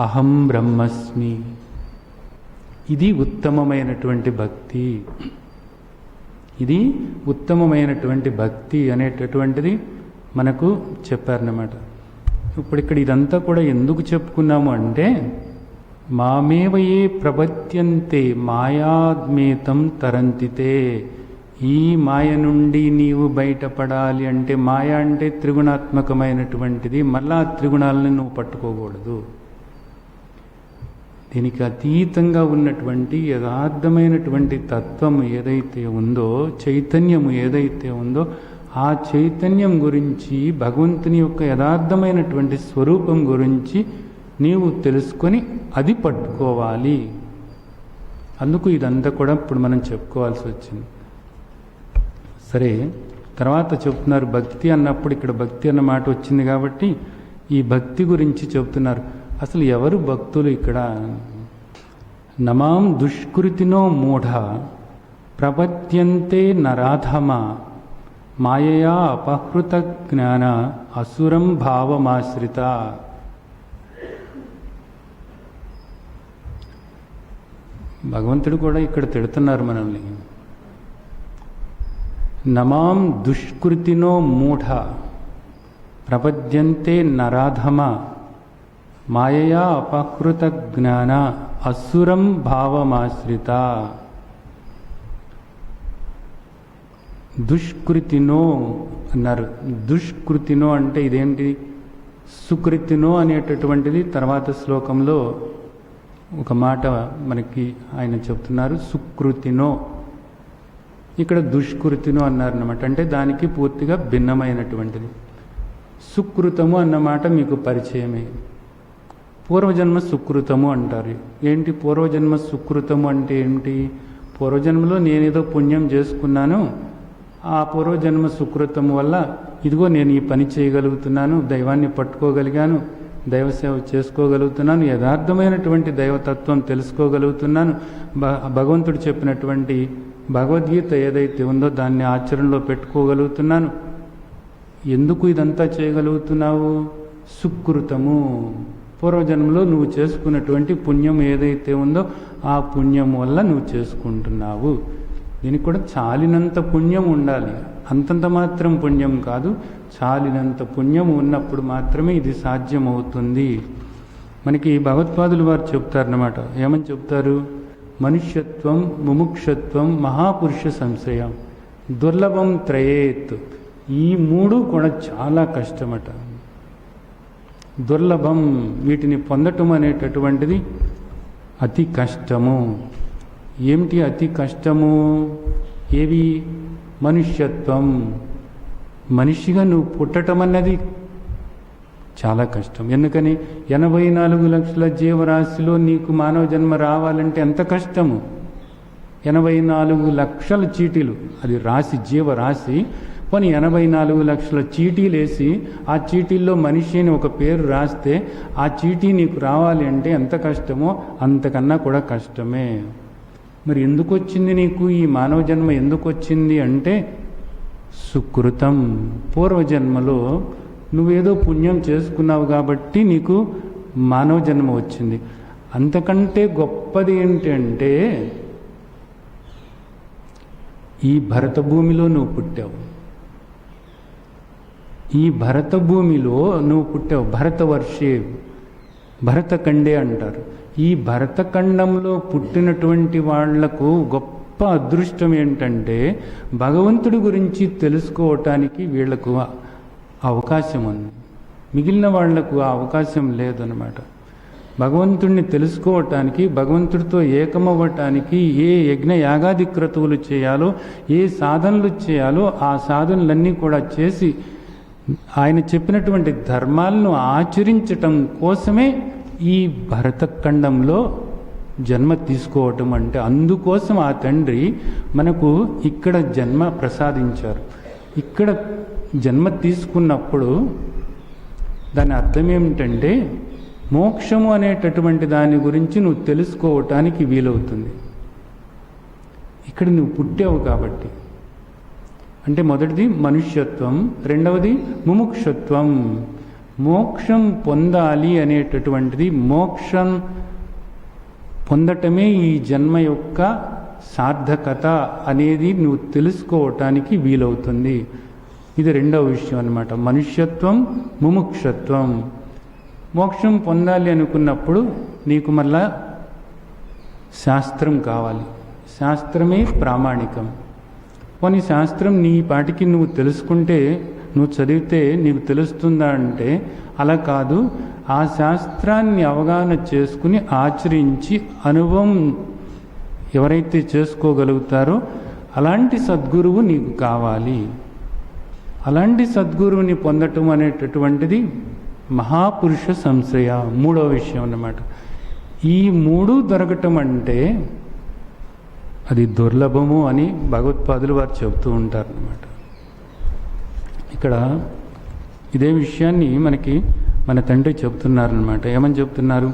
అహం బ్రహ్మస్మి. ఇది ఉత్తమమైనటువంటి భక్తి. ఇది ఉత్తమమైనటువంటి భక్తి అనేటటువంటిది మనకు చెప్పారన్నమాట. ఇప్పుడు ఇక్కడ ఇదంతా కూడా ఎందుకు చెప్పుకున్నాము అంటే, మామేవయే ప్రపద్యంతే మాయాద్మేతం తరంతితే. ఈ మాయ నుండి నీవు బయటపడాలి అంటే, మాయ అంటే త్రిగుణాత్మకమైనటువంటిది. మళ్ళా త్రిగుణాలను నువ్వు పట్టుకోకూడదు. దీనికి అతీతంగా ఉన్నటువంటి యథార్థమైనటువంటి తత్వం ఏదైతే ఉందో, చైతన్యము ఏదైతే ఉందో, ఆ చైతన్యం గురించి, భగవంతుని యొక్క యథార్థమైనటువంటి స్వరూపం గురించి నీవు తెలుసుకొని అది పట్టుకోవాలి. అందుకు ఇదంతా కూడా ఇప్పుడు మనం చెప్పుకోవాల్సి వచ్చింది. సరే, తర్వాత చెప్తున్నారు భక్తి అన్నప్పుడు, ఇక్కడ భక్తి అన్న మాట వచ్చింది కాబట్టి ఈ భక్తి గురించి చెప్తున్నారు. అసలు ఎవరు భక్తులు ఇక్కడ? నమాం దుష్కృతినో మూఢ ప్రపద్యంతే నరాధమ మాయయా అపహృత జ్ఞాన అసురం భావమాశ్రిత. భగవంతుడు కూడా ఇక్కడ తిడుతున్నారు మనల్ని. నమాం దుష్కృతినో మూఢ ప్రపద్యంతే నరాధమ మాయయా అపహృత జ్ఞాన అసురం భావమాశ్రిత. దుష్కృతినో అన్నారు. దుష్కృతినో అంటే ఇదేంటి? సుకృతినో అనేటటువంటిది తర్వాత శ్లోకంలో ఒక మాట మనకి ఆయన చెప్తున్నారు. సుకృతినో, ఇక్కడ దుష్కృతినో అన్నారన్నమాట. అంటే దానికి పూర్తిగా భిన్నమైనటువంటిది. సుకృతము అన్నమాట మీకు పరిచయమే. పూర్వజన్మ సుకృతము అంటారు. ఏంటి పూర్వజన్మ సుకృతము అంటే ఏమిటి? పూర్వజన్మలో నేనేదో పుణ్యం చేసుకున్నాను, ఆ పూర్వజన్మ సుకృతము వల్ల ఇదిగో నేను ఈ పని చేయగలుగుతున్నాను, దైవాన్ని పట్టుకోగలిగాను, దైవసేవ చేసుకోగలుగుతున్నాను, యథార్థమైనటువంటి దైవతత్వం తెలుసుకోగలుగుతున్నాను, భగవంతుడు చెప్పినటువంటి భగవద్గీత ఏదైతే ఉందో దాన్ని ఆచరణలో పెట్టుకోగలుగుతున్నాను. ఎందుకు ఇదంతా చేయగలుగుతున్నావు? సుకృతము. పూర్వజన్మలో నువ్వు చేసుకున్నటువంటి పుణ్యం ఏదైతే ఉందో ఆ పుణ్యం వల్ల నువ్వు చేసుకుంటున్నావు. దీనికి కూడా చాలినంత పుణ్యం ఉండాలి. అంతంత మాత్రం పుణ్యం కాదు, చాలినంత పుణ్యం ఉన్నప్పుడు మాత్రమే ఇది సాధ్యమవుతుంది. మనకి భగవత్పాదులు వారు చెప్తారన్నమాట. ఏమని చెప్తారు? మనుష్యత్వం, ముముక్షత్వం, మహాపురుష సంశయం, దుర్లభం త్రయేత్. ఈ మూడు కూడా చాలా కష్టమట. దుర్లభం, వీటిని పొందటం అనేటటువంటిది అతి కష్టము. ఏమిటి అతి కష్టము? ఏవి? మనుష్యత్వం, మనిషిగా నువ్వు పుట్టడం అన్నది చాలా కష్టం. ఎందుకని? 84 లక్షల జీవరాశిలో నీకు మానవ జన్మ రావాలంటే ఎంత కష్టము. 84 లక్షల చీటీలు, అది రాశి, జీవరాశి. పోనీ 84 లక్షల చీటీలు వేసి ఆ చీటీల్లో మనిషి అని ఒక పేరు రాస్తే ఆ చీటీ నీకు రావాలి అంటే ఎంత కష్టమో అంతకన్నా కూడా కష్టమే. మరి ఎందుకు వచ్చింది నీకు ఈ మానవ జన్మ? ఎందుకు వచ్చింది అంటే సుకృతం. పూర్వజన్మలో నువ్వేదో పుణ్యం చేసుకున్నావు కాబట్టి నీకు మానవ జన్మ వచ్చింది. అంతకంటే గొప్పది ఏంటంటే ఈ భరత భూమిలో నువ్వు పుట్టావు. ఈ భరత భూమిలో నువ్వు పుట్టావు. భరతవర్షే, భరతఖండే అంటారు. ఈ భరతఖండంలో పుట్టినటువంటి వాళ్లకు గొప్ప అదృష్టం ఏంటంటే భగవంతుడి గురించి తెలుసుకోవటానికి వీళ్లకు అవకాశం ఉంది. మిగిలిన వాళ్లకు ఆ అవకాశం లేదన్నమాట. భగవంతుడిని తెలుసుకోవటానికి, భగవంతుడితో ఏకమవ్వటానికి ఏ యజ్ఞ యాగాది క్రతువులు చేయాలో, ఏ సాధనలు చేయాలో ఆ సాధనలన్నీ కూడా చేసి ఆయన చెప్పినటువంటి ధర్మాలను ఆచరించటం కోసమే ఈ భరతఖండంలో జన్మ తీసుకోవటం. అంటే అందుకోసం ఆ తండ్రి మనకు ఇక్కడ జన్మ ప్రసాదించారు. ఇక్కడ జన్మ తీసుకున్నప్పుడు దాని అర్థం ఏమిటంటే మోక్షము అనేటటువంటి దాని గురించి నువ్వు తెలుసుకోవటానికి వీలవుతుంది. ఇక్కడ నువ్వు పుట్టావు కాబట్టి. అంటే మొదటిది మనుష్యత్వం, రెండవది ముముక్షత్వం. మోక్షం పొందాలి అనేటటువంటిది, మోక్షం పొందటమే ఈ జన్మ యొక్క సార్థకత అనేది నువ్వు తెలుసుకోవటానికి వీలవుతుంది. ఇది రెండవ విషయం అన్నమాట. మనుష్యత్వం, ముముక్షత్వం. మోక్షం పొందాలి అనుకున్నప్పుడు నీకు మళ్ళా శాస్త్రం కావాలి. శాస్త్రమే ప్రామాణికం. కొన్ని శాస్త్రం నీ పాటికి నువ్వు తెలుసుకుంటే, నువ్వు చదివితే నీకు తెలుస్తుందా అంటే అలా కాదు. ఆ శాస్త్రాన్ని అవగాహన చేసుకుని ఆచరించి అనుభవం ఎవరైతే చేసుకోగలుగుతారో అలాంటి సద్గురువు నీకు కావాలి. అలాంటి సద్గురువుని పొందటం అనేటటువంటిది మహాపురుష సంశ్రయ, మూడవ విషయం అన్నమాట. ఈ మూడు దొరకటం అంటే అది దుర్లభము అని భగవత్పాదులు వారు చెబుతూ ఉంటారన్నమాట. ఇక్కడ ఇదే విషయాన్ని మనకి మన తండ్రి చెప్తున్నారనమాట. ఏమని చెప్తున్నారు?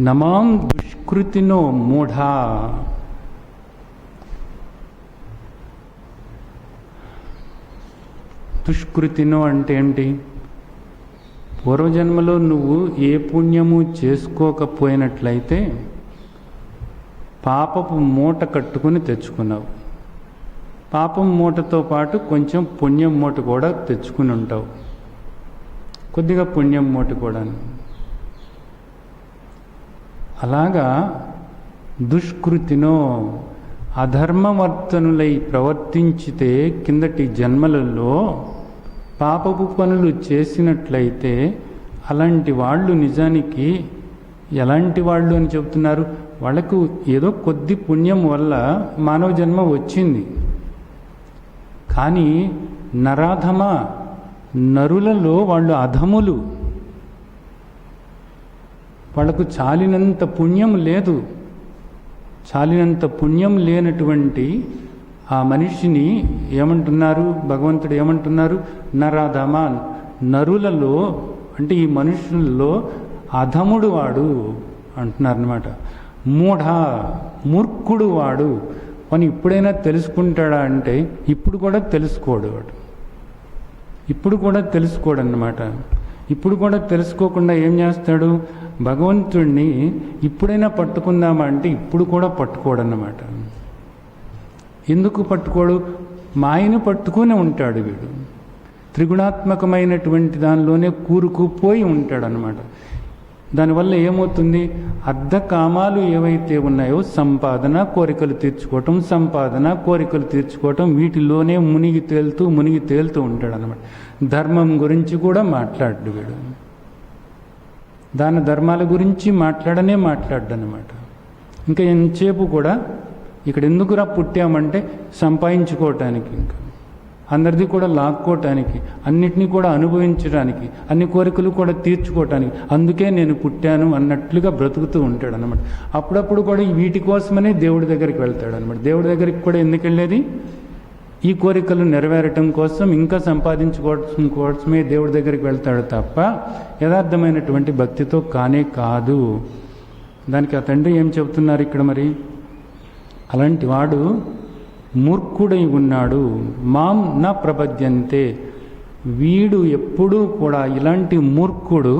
నమాం దుష్కృతినో మూఢా. దుష్కృతినో అంటే ఏంటి? పూర్వజన్మలో నువ్వు ఏ పుణ్యము చేసుకోకపోయినట్లయితే పాపపు మూట కట్టుకుని తెచ్చుకున్నావు. పాపం మూటతో పాటు కొంచెం పుణ్యం మూట కూడా తెచ్చుకుని ఉంటావు. కొద్దిగా పుణ్యం మూట కూడా. అలాగా దుష్కృతినో అధర్మవర్తనులై ప్రవర్తించితే కిందటి జన్మలలో పాపపు పనులు చేసినట్లయితే అలాంటి వాళ్ళు నిజానికి ఎలాంటి వాళ్ళు అని చెప్తున్నారు? వాళ్ళకు ఏదో కొద్ది పుణ్యం వల్ల మానవ జన్మ వచ్చింది. కానీ నరాధమ, నరులలో వాళ్ళు అధములు. వాళ్ళకు చాలినంత పుణ్యం లేదు. చాలినంత పుణ్యం లేనటువంటి ఆ మనిషిని ఏమంటున్నారు? భగవంతుడు ఏమంటున్నారు? నరాధమ, నరులలో అంటే ఈ మనుషుల్లో అధముడు వాడు అంటున్నారనమాట. మూఢ, మూర్ఖుడు వాడు అని ఇప్పుడైనా తెలుసుకుంటాడా అంటే ఇప్పుడు కూడా తెలుసుకోడు వాడు. ఇప్పుడు కూడా తెలుసుకోడు అన్నమాట. ఇప్పుడు కూడా తెలుసుకోకుండా ఏం చేస్తాడు? భగవంతుడిని ఇప్పుడైనా పట్టుకుందామా అంటే ఇప్పుడు కూడా పట్టుకోడన్నమాట. ఎందుకు పట్టుకోడు? మాయను పట్టుకునే ఉంటాడు వీడు. త్రిగుణాత్మకమైనటువంటి దానిలోనే కూరుకుపోయి ఉంటాడనమాట. దానివల్ల ఏమవుతుంది? అర్ధకామాలు ఏవైతే ఉన్నాయో సంపాదన, కోరికలు తీర్చుకోవటం, సంపాదన, కోరికలు తీర్చుకోవటం, వీటిలోనే మునిగి తేలుతూ ఉంటాడు అనమాట. ధర్మం గురించి కూడా మాట్లాడు వీడు. దాన ధర్మాల గురించి మాట్లాడనమాట. ఇంకా ఎంతసేపు కూడా ఇక్కడ ఎందుకురా పుట్టామంటే సంపాదించుకోవటానికి, ఇంకా అందరిది కూడా లాక్కోవటానికి, అన్నిటినీ కూడా అనుభవించడానికి, అన్ని కోరికలు కూడా తీర్చుకోవటానికి, అందుకే నేను పుట్టాను అన్నట్లుగా బ్రతుకుతూ ఉంటాడు అనమాట. అప్పుడప్పుడు కూడా వీటి కోసమనే దేవుడి దగ్గరికి వెళ్తాడు అనమాట. దేవుడి దగ్గరికి కూడా ఎందుకు వెళ్ళేది? ఈ కోరికలు నెరవేరటం కోసం, ఇంకా సంపాదించుకోవడం కోసమే దేవుడి దగ్గరికి వెళ్తాడు తప్ప యథార్థమైనటువంటి భక్తితో కానే కాదు. దానికి ఆ తండ్రి ఏం చెబుతున్నారు ఇక్కడ మరి? అలాంటి వాడు మూర్ఖుడై ఉన్నాడు. మాం నా ప్రపద్యంతే. వీడు ఎప్పుడూ కూడా ఇలాంటి మూర్ఖుడు,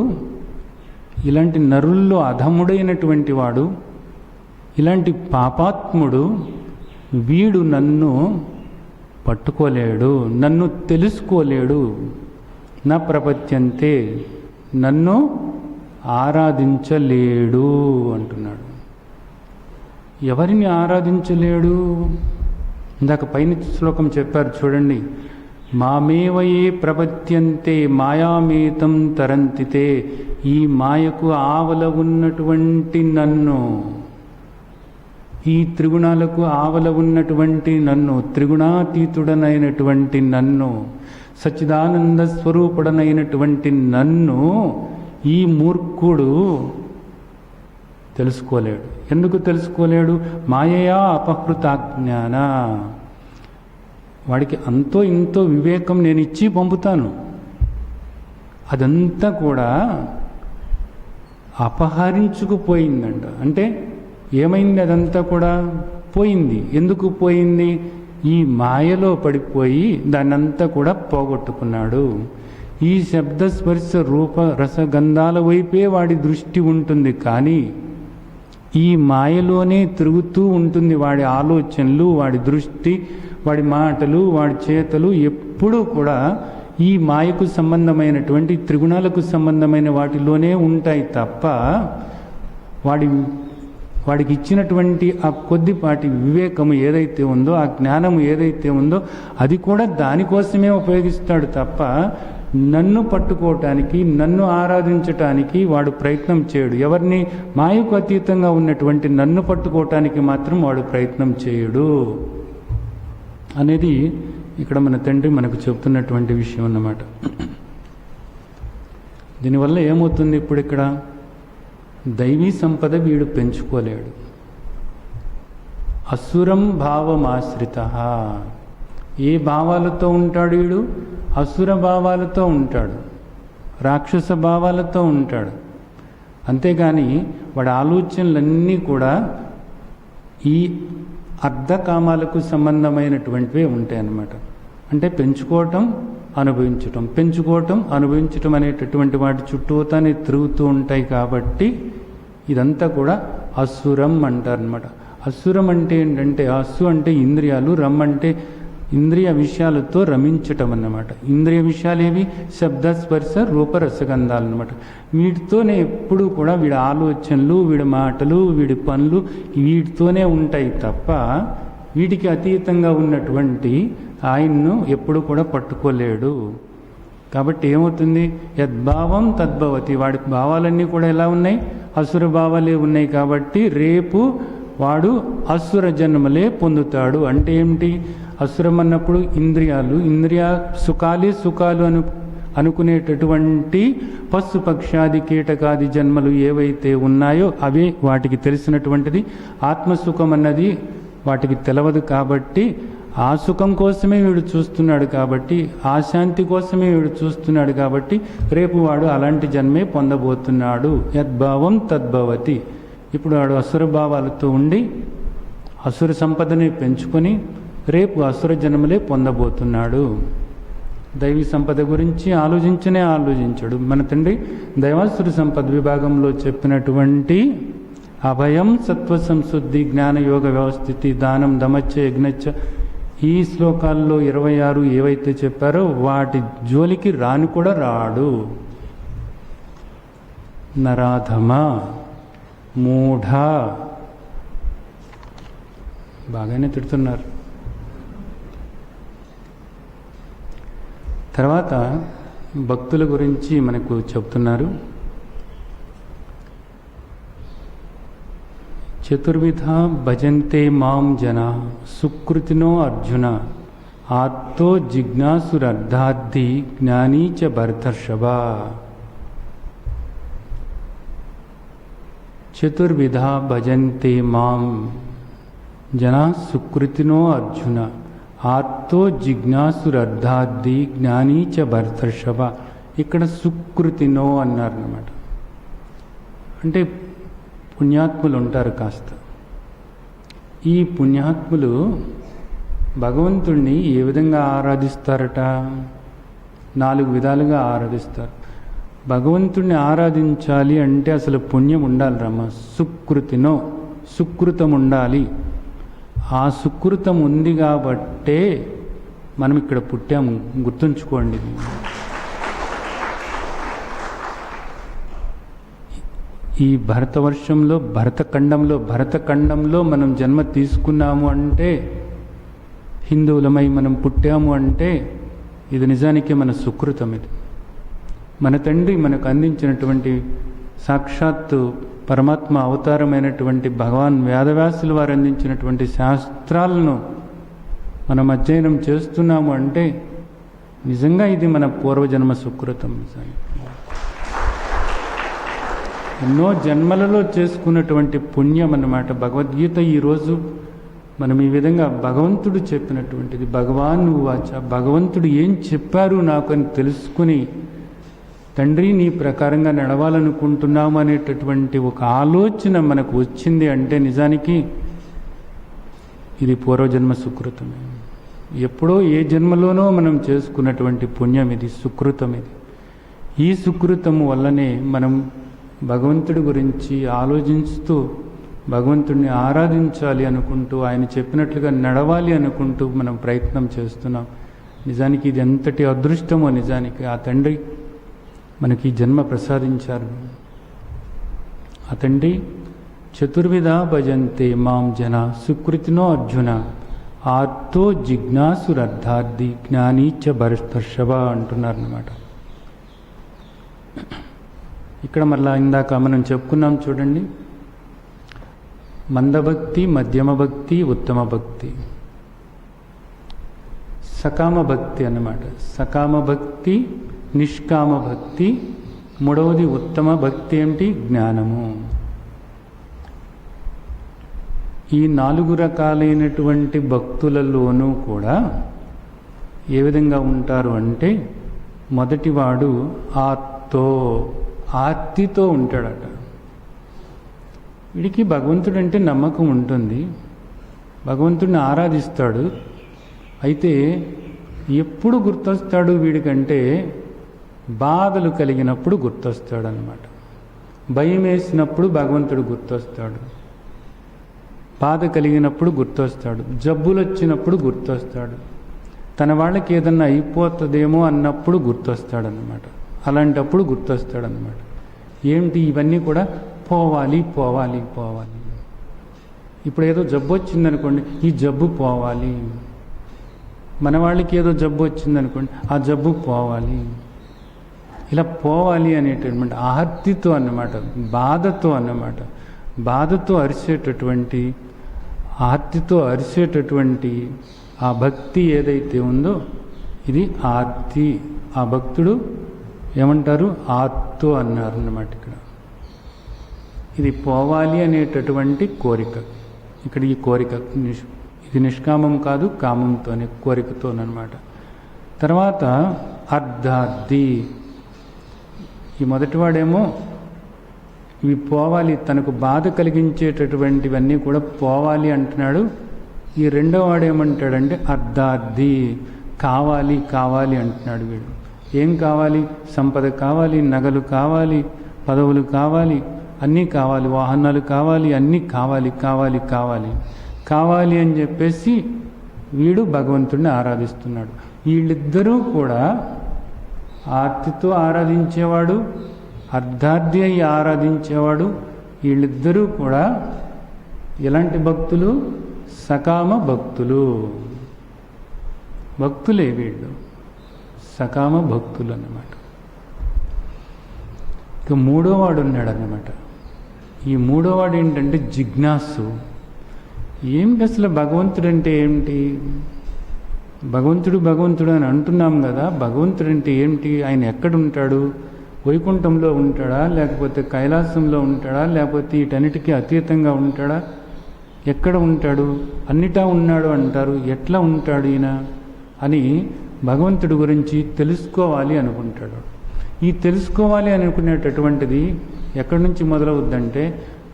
ఇలాంటి నరుల్లో అధముడైనటువంటి వాడు, ఇలాంటి పాపాత్ముడు వీడు నన్ను పట్టుకోలేడు, నన్ను తెలుసుకోలేడు. నా ప్రపత్యంతే, నన్ను ఆరాధించలేడు అంటున్నాడు. ఎవరిని ఆరాధించలేడు? ఇందాక పైన శ్లోకం చెప్పారు చూడండి. మామేవయే ప్రపత్యంతే మాయామేతం తరంతితే. ఈ మాయకు ఆవల ఉన్నటువంటి నన్ను, ఈ త్రిగుణాలకు ఆవల ఉన్నటువంటి నన్ను, త్రిగుణాతీతుడనైనటువంటి నన్ను, సచ్చిదానంద స్వరూపుడనైనటువంటి నన్ను ఈ మూర్ఖుడు తెలుసుకోలేడు. ఎందుకు తెలుసుకోలేడు? మాయయా అపహృతాజ్ఞాన. వాడికి అంతో ఇంతో వివేకం నేను ఇచ్చి పంపుతాను, అదంతా కూడా అపహరించుకుపోయిందంట. అంటే ఏమైంది? అదంతా కూడా పోయింది. ఎందుకు పోయింది? ఈ మాయలో పడిపోయి దాన్నంతా కూడా పోగొట్టుకున్నాడు. ఈ శబ్ద స్పర్శ రూప రసగంధాల వైపే వాడి దృష్టి ఉంటుంది, కానీ ఈ మాయలోనే తిరుగుతూ ఉంటుంది వాడి ఆలోచనలు, వాడి దృష్టి, వాడి మాటలు, వాడి చేతలు ఎప్పుడూ కూడా ఈ మాయకు సంబంధమైనటువంటి త్రిగుణాలకు సంబంధమైన వాటిలోనే ఉంటాయి తప్ప వాడికి ఇచ్చినటువంటి ఆ కొద్దిపాటి వివేకము ఏదైతే ఉందో, ఆ జ్ఞానము ఏదైతే ఉందో అది కూడా దానికోసమే ఉపయోగిస్తాడు తప్ప నన్ను పట్టుకోవటానికి, నన్ను ఆరాధించటానికి వాడు ప్రయత్నం చేయడు. ఎవరిని? మాయకు అతీతంగా ఉన్నటువంటి నన్ను పట్టుకోవటానికి మాత్రం వాడు ప్రయత్నం చేయడు అనేది ఇక్కడ మన తండ్రి మనకు చెప్తున్నటువంటి విషయం అన్నమాట. దీనివల్ల ఏమవుతుంది? ఇప్పుడు ఇక్కడ దైవీ సంపద వీడు పెంచుకోలేడు. అసురం భావమాశ్రిత. ఏ భావాలతో ఉంటాడు వీడు? అసుర భావాలతో ఉంటాడు, రాక్షస భావాలతో ఉంటాడు. అంతేగాని వాడి ఆలోచనలన్నీ కూడా ఈ అర్ధకామాలకు సంబంధమైనటువంటివే ఉంటాయి అన్నమాట. అంటే పెంచుకోవటం, అనుభవించటం, పెంచుకోవటం, అనుభవించటం అనేటటువంటి వాటి చుట్టూతానే తిరుగుతూ ఉంటాయి. కాబట్టి ఇదంతా కూడా అసురం అంటారనమాట. అసురం అంటే ఏంటంటే, అస్సు అంటే ఇంద్రియాలు, రమ్ అంటే ఇంద్రియ విషయాలతో రమించటం అన్నమాట. ఇంద్రియ విషయాలు ఏవి? శబ్ద స్పర్శ రూప రసగంధాలు అన్నమాట. వీటితోనే ఎప్పుడూ కూడా వీడి ఆలోచనలు, వీడి మాటలు, వీడి పనులు వీటితోనే ఉంటాయి తప్ప వీటికి అతీతంగా ఉన్నటువంటి ఆయన్ను ఎప్పుడు కూడా పట్టుకోలేడు. కాబట్టి ఏమవుతుంది? యద్భావం తద్భవతి. వాడి భావాలన్నీ కూడా ఎలా ఉన్నాయి? అసుర భావాలే ఉన్నాయి. కాబట్టి రేపు వాడు అసుర జన్మలే పొందుతాడు. అంటే ఏమిటి? అసురం అన్నప్పుడు ఇంద్రియాలు, ఇంద్రియ సుఖాలు అనుకునేటటువంటి పశు పక్షాది కీటకాది జన్మలు ఏవైతే ఉన్నాయో అవే వాటికి తెలిసినటువంటిది. ఆత్మసుఖం అన్నది వాటికి తెలవదు. కాబట్టి ఆ సుఖం కోసమే వీడు చూస్తున్నాడు, కాబట్టి ఆ శాంతి కోసమే వీడు చూస్తున్నాడు. కాబట్టి రేపు వాడు అలాంటి జన్మే పొందబోతున్నాడు. యద్భావం తద్భవతి. ఇప్పుడు వాడు అసుర భావాలతో ఉండి అసుర సంపదని పెంచుకొని రేపు అసుర జన్మలే పొందబోతున్నాడు. దైవీ సంపద గురించి ఆలోచించడు మన తండ్రి. దైవాసుర సంపద విభాగంలో చెప్పినటువంటి అభయం, సత్వ సంశుద్ధి, జ్ఞాన యోగ వ్యవస్థితి, దానం, దమచ్చ, యజ్ఞచ్చ ఈ శ్లోకాల్లో 26 ఏవైతే చెప్పారో వాటి జోలికి రాను కూడా రాడు. నరాధమ, మూఢ, బాగానే తిడుతున్నారు. తర్వాత భక్తుల గురించి మనకు చెప్తున్నారు. చతుర్విధ భజంతే మాం జన సుకృతినో అర్జున ఆర్తో జిజ్ఞాసురర్ధార్థి జ్ఞానీ చ భరతర్షభ. చతుర్విధ భజంతే మాం జన సుకృతినో అర్జున ఆర్తో జిజ్ఞాసురర్ధార్థి జ్ఞానీ చ భరతర్షభ. ఇక్కడ సుకృతినో అన్నారన్నమాట. అంటే పుణ్యాత్ములు ఉంటారు కాస్త. ఈ పుణ్యాత్ములు భగవంతుణ్ణి ఏ విధంగా ఆరాధిస్తారట? 4 విధాలుగా ఆరాధిస్తారు. భగవంతుణ్ణి ఆరాధించాలి అంటే అసలు పుణ్యం ఉండాలి రమ్మ. సుకృతినో, సుకృతం ఉండాలి. ఆ సుకృతం ఉంది కాబట్టే మనం ఇక్కడ పుట్టాము, గుర్తుంచుకోండి. ఈ భరతవర్షంలో భరతఖండంలో మనం జన్మ తీసుకున్నాము అంటే, హిందువులమై మనం పుట్టాము అంటే ఇది నిజానికి మన సుకృతం. ఇది మన తండ్రి మనకు అందించినటువంటి సాక్షాత్తు పరమాత్మ అవతారమైనటువంటి భగవాన్ వేదవ్యాసుల వారు అందించినటువంటి శాస్త్రాలను మనం అధ్యయనం చేస్తున్నాము అంటే నిజంగా ఇది మన పూర్వజన్మ సుకృతం. ఎన్నో జన్మలలో చేసుకున్నటువంటి పుణ్యం అన్నమాట. భగవద్గీత ఈరోజు మనం ఈ విధంగా భగవంతుడు చెప్పినటువంటిది, భగవాన్ వాచ, భగవంతుడు ఏం చెప్పారు నాకు అని తెలుసుకుని తండ్రి నీ ప్రకారంగా నడవాలనుకుంటున్నాము అనేటటువంటి ఒక ఆలోచన మనకు వచ్చింది అంటే నిజానికి ఇది పూర్వజన్మ సుకృతమే. ఎప్పుడో ఏ జన్మలోనో మనం చేసుకున్నటువంటి పుణ్యం ఇది, సుకృతం ఇది. ఈ సుకృతము వల్లనే మనం భగవంతుడి గురించి ఆలోచిస్తూ భగవంతుడిని ఆరాధించాలి అనుకుంటూ ఆయన చెప్పినట్లుగా నడవాలి అనుకుంటూ మనం ప్రయత్నం చేస్తున్నాం. నిజానికి ఇది ఎంతటి అదృష్టమో, నిజానికి ఆ తండ్రి మనకి జన్మ ప్రసాదించారు. ఆ తండ్రి చతుర్విధ భజంతే మాం జన సుకృతినో అర్జున ఆర్తో జిజ్ఞాసురర్థార్థి జ్ఞానీచ భరతర్షభ అంటున్నారన్నమాట. ఇక్కడ మళ్ళా ఇందాక మనం చెప్పుకున్నాం చూడండి, మందభక్తి, మధ్యమ భక్తి, ఉత్తమ భక్తి, సకామ భక్తి అన్నమాట. సకామ భక్తి, నిష్కామ భక్తి, మూడవది ఉత్తమ భక్తి ఏమిటి? జ్ఞానము. ఈ 4 రకాలైనటువంటి భక్తులలోనూ కూడా ఏ విధంగా ఉంటారు అంటే, మొదటివాడు ఆర్తితో ఉంటాడట. వీడికి భగవంతుడు అంటే నమ్మకం ఉంటుంది, భగవంతుడిని ఆరాధిస్తాడు. అయితే ఎప్పుడు గుర్తొస్తాడు వీడికంటే బాధలు కలిగినప్పుడు గుర్తొస్తాడు అన్నమాట. భయం వేసినప్పుడు భగవంతుడు గుర్తొస్తాడు, బాధ కలిగినప్పుడు గుర్తొస్తాడు, జబ్బులు వచ్చినప్పుడు గుర్తొస్తాడు, తన వాళ్ళకి ఏదన్నా అయిపోతుందేమో అన్నప్పుడు గుర్తొస్తాడనమాట. అలాంటప్పుడు గుర్తొస్తాడనమాట. ఏమిటి ఇవన్నీ కూడా? పోవాలి పోవాలి పోవాలి. ఇప్పుడు ఏదో జబ్బు వచ్చిందనుకోండి, ఈ జబ్బు పోవాలి. మన వాళ్ళకి ఏదో జబ్బు వచ్చిందనుకోండి, ఆ జబ్బు పోవాలి. ఇలా పోవాలి అనేటటువంటి ఆర్తితో అన్నమాట, బాధతో అన్నమాట. బాధతో అరిచేటటువంటి, ఆర్తితో అరిచేటటువంటి ఆ భక్తి ఏదైతే ఉందో ఇది ఆర్తి. ఆ భక్తుడు ఏమంటారు? ఆర్తో అన్నారు అన్నమాట. ఇక్కడ ఇది పోవాలి అనేటటువంటి కోరిక. ఇక్కడ ఈ కోరిక ఇది నిష్కామం కాదు, కామంతోనే, కోరికతోనమాట. తర్వాత అర్ధార్థి. ఈ మొదటివాడేమో ఇవి పోవాలి, తనకు బాధ కలిగించేటటువంటివన్నీ కూడా పోవాలి అంటున్నాడు. ఈ రెండో వాడు ఏమంటాడంటే అర్ధార్థి, కావాలి కావాలి అంటున్నాడు. వీడు ఏం కావాలి? సంపద కావాలి, నగలు కావాలి, పదవులు కావాలి, అన్నీ కావాలి, వాహనాలు కావాలి, అన్నీ కావాలి కావాలి కావాలి కావాలి అని చెప్పేసి వీడు భగవంతుడిని ఆరాధిస్తున్నాడు. వీళ్ళిద్దరూ కూడా ఆర్తితో ఆరాధించేవాడు, అర్ధార్థి అయి ఆరాధించేవాడు, వీళ్ళిద్దరూ కూడా ఎలాంటి భక్తులు? సకామ భక్తులు. భక్తులే వీళ్ళు, సకామ భక్తులు అన్నమాట. ఇక మూడోవాడు ఉన్నాడు అన్నమాట. ఈ మూడోవాడు ఏంటంటే జిజ్ఞాసు. ఏమిటి అసలు భగవంతుడు అంటే ఏమిటి? భగవంతుడు భగవంతుడు అని అంటున్నాం కదా, భగవంతుడు అంటే ఏమిటి? ఆయన ఎక్కడుంటాడు? వైకుంఠంలో ఉంటాడా, లేకపోతే కైలాసంలో ఉంటాడా, లేకపోతే వీటన్నిటికీ అతీతంగా ఉంటాడా? ఎక్కడ ఉంటాడు? అన్నిటా ఉన్నాడు అంటారు, ఎట్లా ఉంటాడు ఈయన అని భగవంతుడి గురించి తెలుసుకోవాలి అనుకుంటాడు. ఈ తెలుసుకోవాలి అనుకునేటటువంటిది ఎక్కడి నుంచి మొదలవుద్దంటే,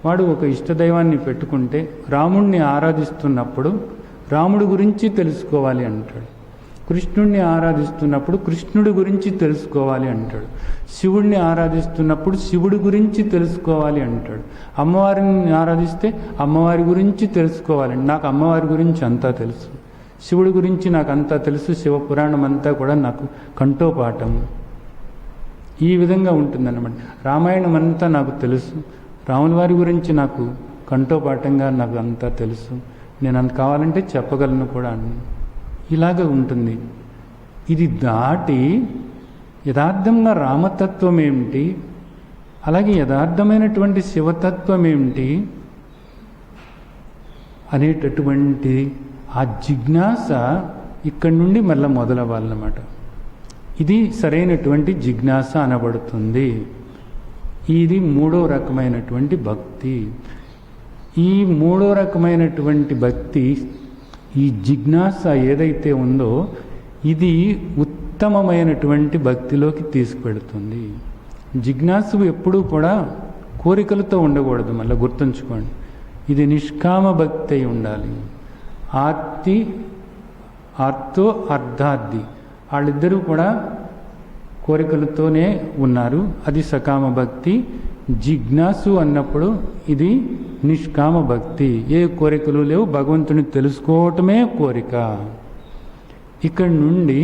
వాడు ఒక ఇష్టదైవాన్ని పెట్టుకుంటే రాముణ్ణి ఆరాధిస్తున్నప్పుడు రాముడి గురించి తెలుసుకోవాలి అంటాడు. కృష్ణుడిని ఆరాధిస్తున్నప్పుడు కృష్ణుడి గురించి తెలుసుకోవాలి అంటాడు. శివుడిని ఆరాధిస్తున్నప్పుడు శివుడి గురించి తెలుసుకోవాలి అంటాడు. అమ్మవారిని ఆరాధిస్తే అమ్మవారి గురించి తెలుసుకోవాలి. నాకు అమ్మవారి గురించి అంతా తెలుసు, శివుడి గురించి నాకు అంతా తెలుసు, శివపురాణం అంతా కూడా నాకు కంఠోపాఠం. ఈ విధంగా ఉంటుందన్నమాట. రామాయణం అంతా నాకు తెలుసు, రాముల వారి గురించి నాకు కంఠోపాఠంగా నాకు అంతా తెలుసు, నేను అంత కావాలంటే చెప్పగలను కూడా అని ఇలాగ ఉంటుంది. ఇది దాటి యథార్థంగా రామతత్వం ఏమిటి, అలాగే యథార్థమైనటువంటి శివతత్వం ఏమిటి అనేటటువంటి ఆ జిజ్ఞాస ఇక్కడి నుండి మళ్ళీ మొదలవ్వాలన్నమాట. ఇది సరైనటువంటి జిజ్ఞాస అనబడుతుంది. ఇది మూడో రకమైనటువంటి భక్తి. ఈ మూడో రకమైనటువంటి భక్తి, ఈ జిజ్ఞాస ఏదైతే ఉందో ఇది ఉత్తమమైనటువంటి భక్తిలోకి తీసుకువెడుతుంది. జిజ్ఞాసు ఎప్పుడూ కూడా కోరికలతో ఉండకూడదు. మళ్ళీ గుర్తుంచుకోండి, ఇది నిష్కామ భక్తి అయి ఉండాలి. ఆర్తో అర్ధార్థి వాళ్ళిద్దరూ కూడా కోరికలతోనే ఉన్నారు, అది సకామ భక్తి. జిజ్ఞాసు అన్నప్పుడు ఇది నిష్కామ భక్తి, ఏ కోరికలు లేవు, భగవంతుని తెలుసుకోవటమే కోరిక. ఇక్కడి నుండి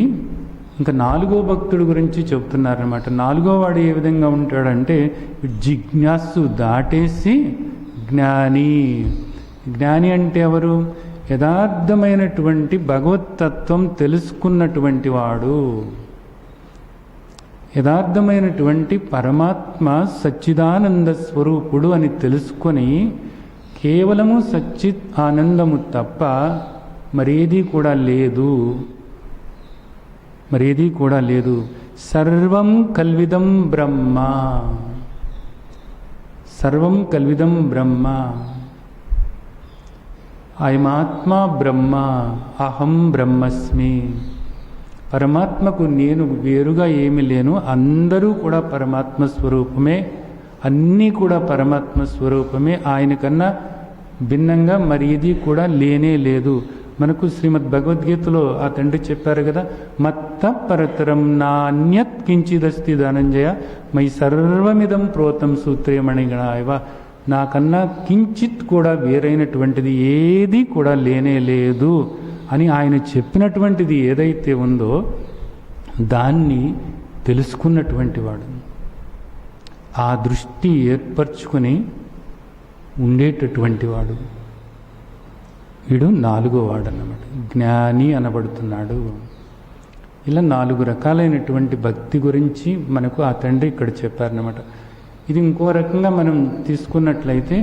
ఇంకా నాలుగో భక్తుడి గురించి చెప్తున్నారనమాట. నాలుగో వాడు ఏ విధంగా ఉంటాడంటే జిజ్ఞాసు దాటేసి జ్ఞాని. జ్ఞాని అంటే ఎవరు? యథార్థమైనటువంటి భగవత్తత్వం తెలుసుకున్నటువంటి వాడు, యథార్థమైనటువంటి పరమాత్మ సచ్చిదానంద స్వరూపుడు అని తెలుసుకొని కేవలము సచ్చిత్ ఆనందము తప్ప మరేదీ కూడా లేదు, మరేదీ కూడా లేదు. సర్వం కల్విదం బ్రహ్మ, సర్వం కల్విదం బ్రహ్మ, అయమాత్మ బ్రహ్మ, అహం బ్రహ్మస్మి. పరమాత్మకు నేను వేరుగా ఏమీ లేను, అందరూ కూడా పరమాత్మ స్వరూపమే, అన్నీ కూడా పరమాత్మ స్వరూపమే, ఆయన కన్నా భిన్నంగా మరి ఇది కూడా లేనే లేదు. మనకు శ్రీమద్ భగవద్గీతలో ఆ తండ్రి చెప్పారు కదా, మత్త పరతరం నాన్యత్ కించిదస్తి ధనంజయ మై సర్వమిదం ప్రోతం సూత్రేమణిగణాయవ. నాకన్నా కించిత్ కూడా వేరైనటువంటిది ఏది కూడా లేనే లేదు అని ఆయన చెప్పినటువంటిది ఏదైతే ఉందో దాన్ని తెలుసుకున్నటువంటి వాడు, ఆ దృష్టి ఏర్పరచుకొని ఉండేటటువంటి వాడు, వీడు నాలుగో వాడు అన్నమాట, జ్ఞాని అనబడుతున్నాడు. ఇలా 4 రకాలైనటువంటి భక్తి గురించి మనకు ఆ తండ్రి ఇక్కడ చెప్పారన్నమాట. ఇది ఇంకో రకంగా మనం తీసుకున్నట్లయితే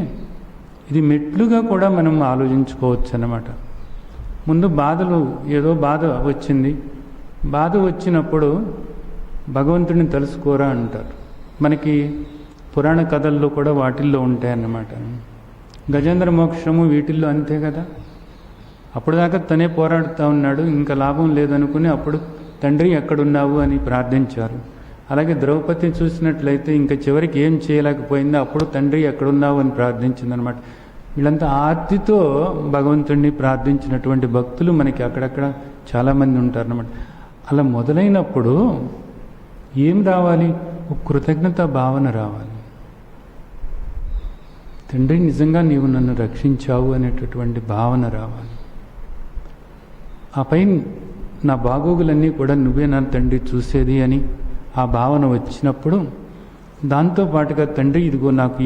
ఇది మెట్లుగా కూడా మనం ఆలోచించుకోవచ్చు అన్నమాట. ముందు బాధలు, ఏదో బాధ వచ్చింది, బాధ వచ్చినప్పుడు భగవంతుడిని తెలుసుకోరా అంటారు. మనకి పురాణ కథల్లో కూడా వాటిల్లో ఉంటాయన్నమాట. గజేంద్ర మోక్షము వీటిల్లో అంతే కదా. అప్పుడు దాకా తనే పోరాడుతూ ఉన్నాడు, ఇంకా లాభం లేదనుకుని అప్పుడు తండ్రి ఎక్కడున్నావు అని ప్రార్థించారు. అలాగే ద్రౌపదిని చూసినట్లయితే ఇంకా చివరికి ఏం చేయలేకపోయిందో అప్పుడు తండ్రి ఎక్కడున్నావు అని ప్రార్థించిందనమాట. వీళ్ళంతా ఆర్తితో భగవంతుడిని ప్రార్థించినటువంటి భక్తులు మనకి అక్కడక్కడ చాలామంది ఉంటారన్నమాట. అలా మొదలైనప్పుడు ఏం రావాలి? ఒక కృతజ్ఞత భావన రావాలి. తండ్రి నిజంగా నీవు నన్ను రక్షించావు అనేటటువంటి భావన రావాలి. ఆపై నా బాగోగులన్నీ కూడా నువ్వే నా తండ్రి చూసేది అని ఆ భావన వచ్చినప్పుడు దాంతోపాటుగా తండ్రి ఇదిగో నాకు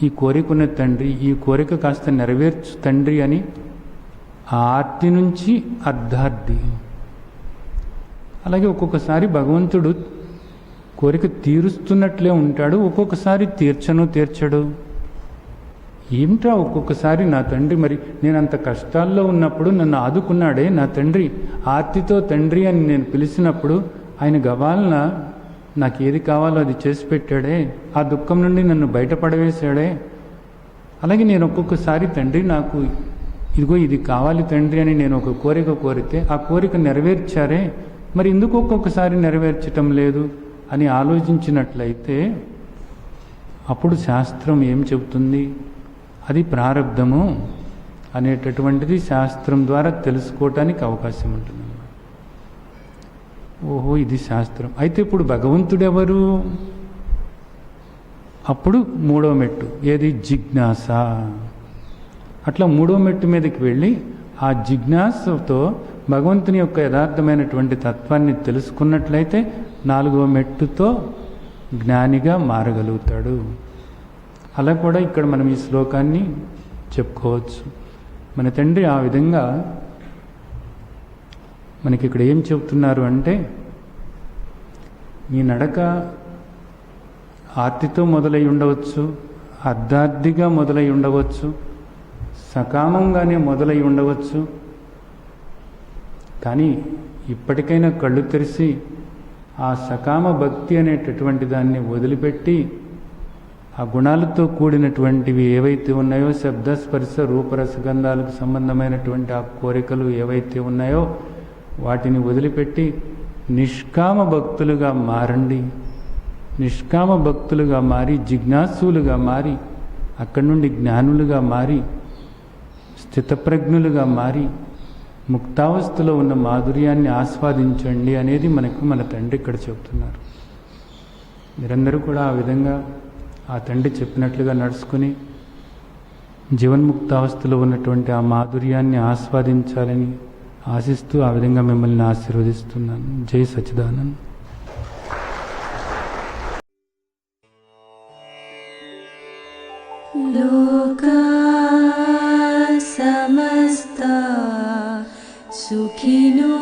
ఈ కోరిక ఉన్న తండ్రి, ఈ కోరిక కాస్త నెరవేర్చు తండ్రి అని ఆ ఆర్తి నుంచి అర్ధార్థి. అలాగే ఒక్కొక్కసారి భగవంతుడు కోరిక తీరుస్తున్నట్లే ఉంటాడు, ఒక్కొక్కసారి తీర్చడు. ఏమిట్రా ఒక్కొక్కసారి నా తండ్రి, మరి నేను అంత కష్టాల్లో ఉన్నప్పుడు నన్ను ఆదుకున్నాడే నా తండ్రి, ఆర్తితో తండ్రి అని నేను పిలిచినప్పుడు ఆయన గవాలన నాకు ఏది కావాలో అది చేసి పెట్టాడే, ఆ దుఃఖం నుండి నన్ను బయటపడవేశాడే. అలాగే నేను ఒక్కొక్కసారి తండ్రి నాకు ఇదిగో ఇది కావాలి తండ్రి అని నేను ఒక కోరిక కోరితే ఆ కోరిక నెరవేర్చారే, మరి ఎందుకు ఒక్కొక్కసారి నెరవేర్చటం లేదు అని ఆలోచించినట్లయితే అప్పుడు శాస్త్రం ఏం చెబుతుంది? అది ప్రారబ్ధము అనేటటువంటిది శాస్త్రం ద్వారా తెలుసుకోవటానికి అవకాశం ఉంటుంది. ఓహో ఇది శాస్త్రం. అయితే ఇప్పుడు భగవంతుడెవరు? అప్పుడు మూడో మెట్టు ఏది? జిజ్ఞాస. అట్లా మూడో మెట్టు మీదకి వెళ్ళి ఆ జిజ్ఞాసతో భగవంతుని యొక్క యథార్థమైనటువంటి తత్వాన్ని తెలుసుకున్నట్లయితే నాలుగో మెట్టుతో జ్ఞానిగా మారగలుగుతాడు. అలా కూడా ఇక్కడ మనం ఈ శ్లోకాన్ని చెప్పుకోవచ్చు. మన తండ్రి ఆ విధంగా మనకి ఇక్కడ ఏం చెప్తున్నారు అంటే, మీ నడక ఆర్తితో మొదలై ఉండవచ్చు, అర్ధార్థిగా మొదలై ఉండవచ్చు, సకామంగానే మొదలై ఉండవచ్చు. కానీ ఇప్పటికైనా కళ్ళు తెరిచి ఆ సకామ భక్తి అనేటటువంటి దాన్ని వదిలిపెట్టి ఆ గుణాలతో కూడినటువంటివి ఏవైతే ఉన్నాయో, శబ్ద స్పర్శ రూపరసగంధాలకు సంబంధమైనటువంటి ఆ కోరికలు ఏవైతే ఉన్నాయో వాటిని వదిలిపెట్టి నిష్కామ భక్తులుగా మారండి. నిష్కామ భక్తులుగా మారి జిజ్ఞాసులుగా మారి అక్కడి నుండి జ్ఞానులుగా మారి స్థితప్రజ్ఞులుగా మారి ముక్తావస్థలో ఉన్న మాధుర్యాన్ని ఆస్వాదించండి అనేది మనకు మన తండ్రి ఇక్కడ చెప్తున్నారు. మీరందరూ కూడా ఆ విధంగా ఆ తండ్రి చెప్పినట్లుగా నడుచుకుని జీవన్ముక్తావస్థలో ఉన్నటువంటి ఆ మాధుర్యాన్ని ఆస్వాదించాలని ఆశిస్తూ ఆ విధంగా మిమ్మల్ని ఆశీర్వదిస్తున్నాను. జై సచ్చిదానంద్.
లోకా సమస్తా సుఖినో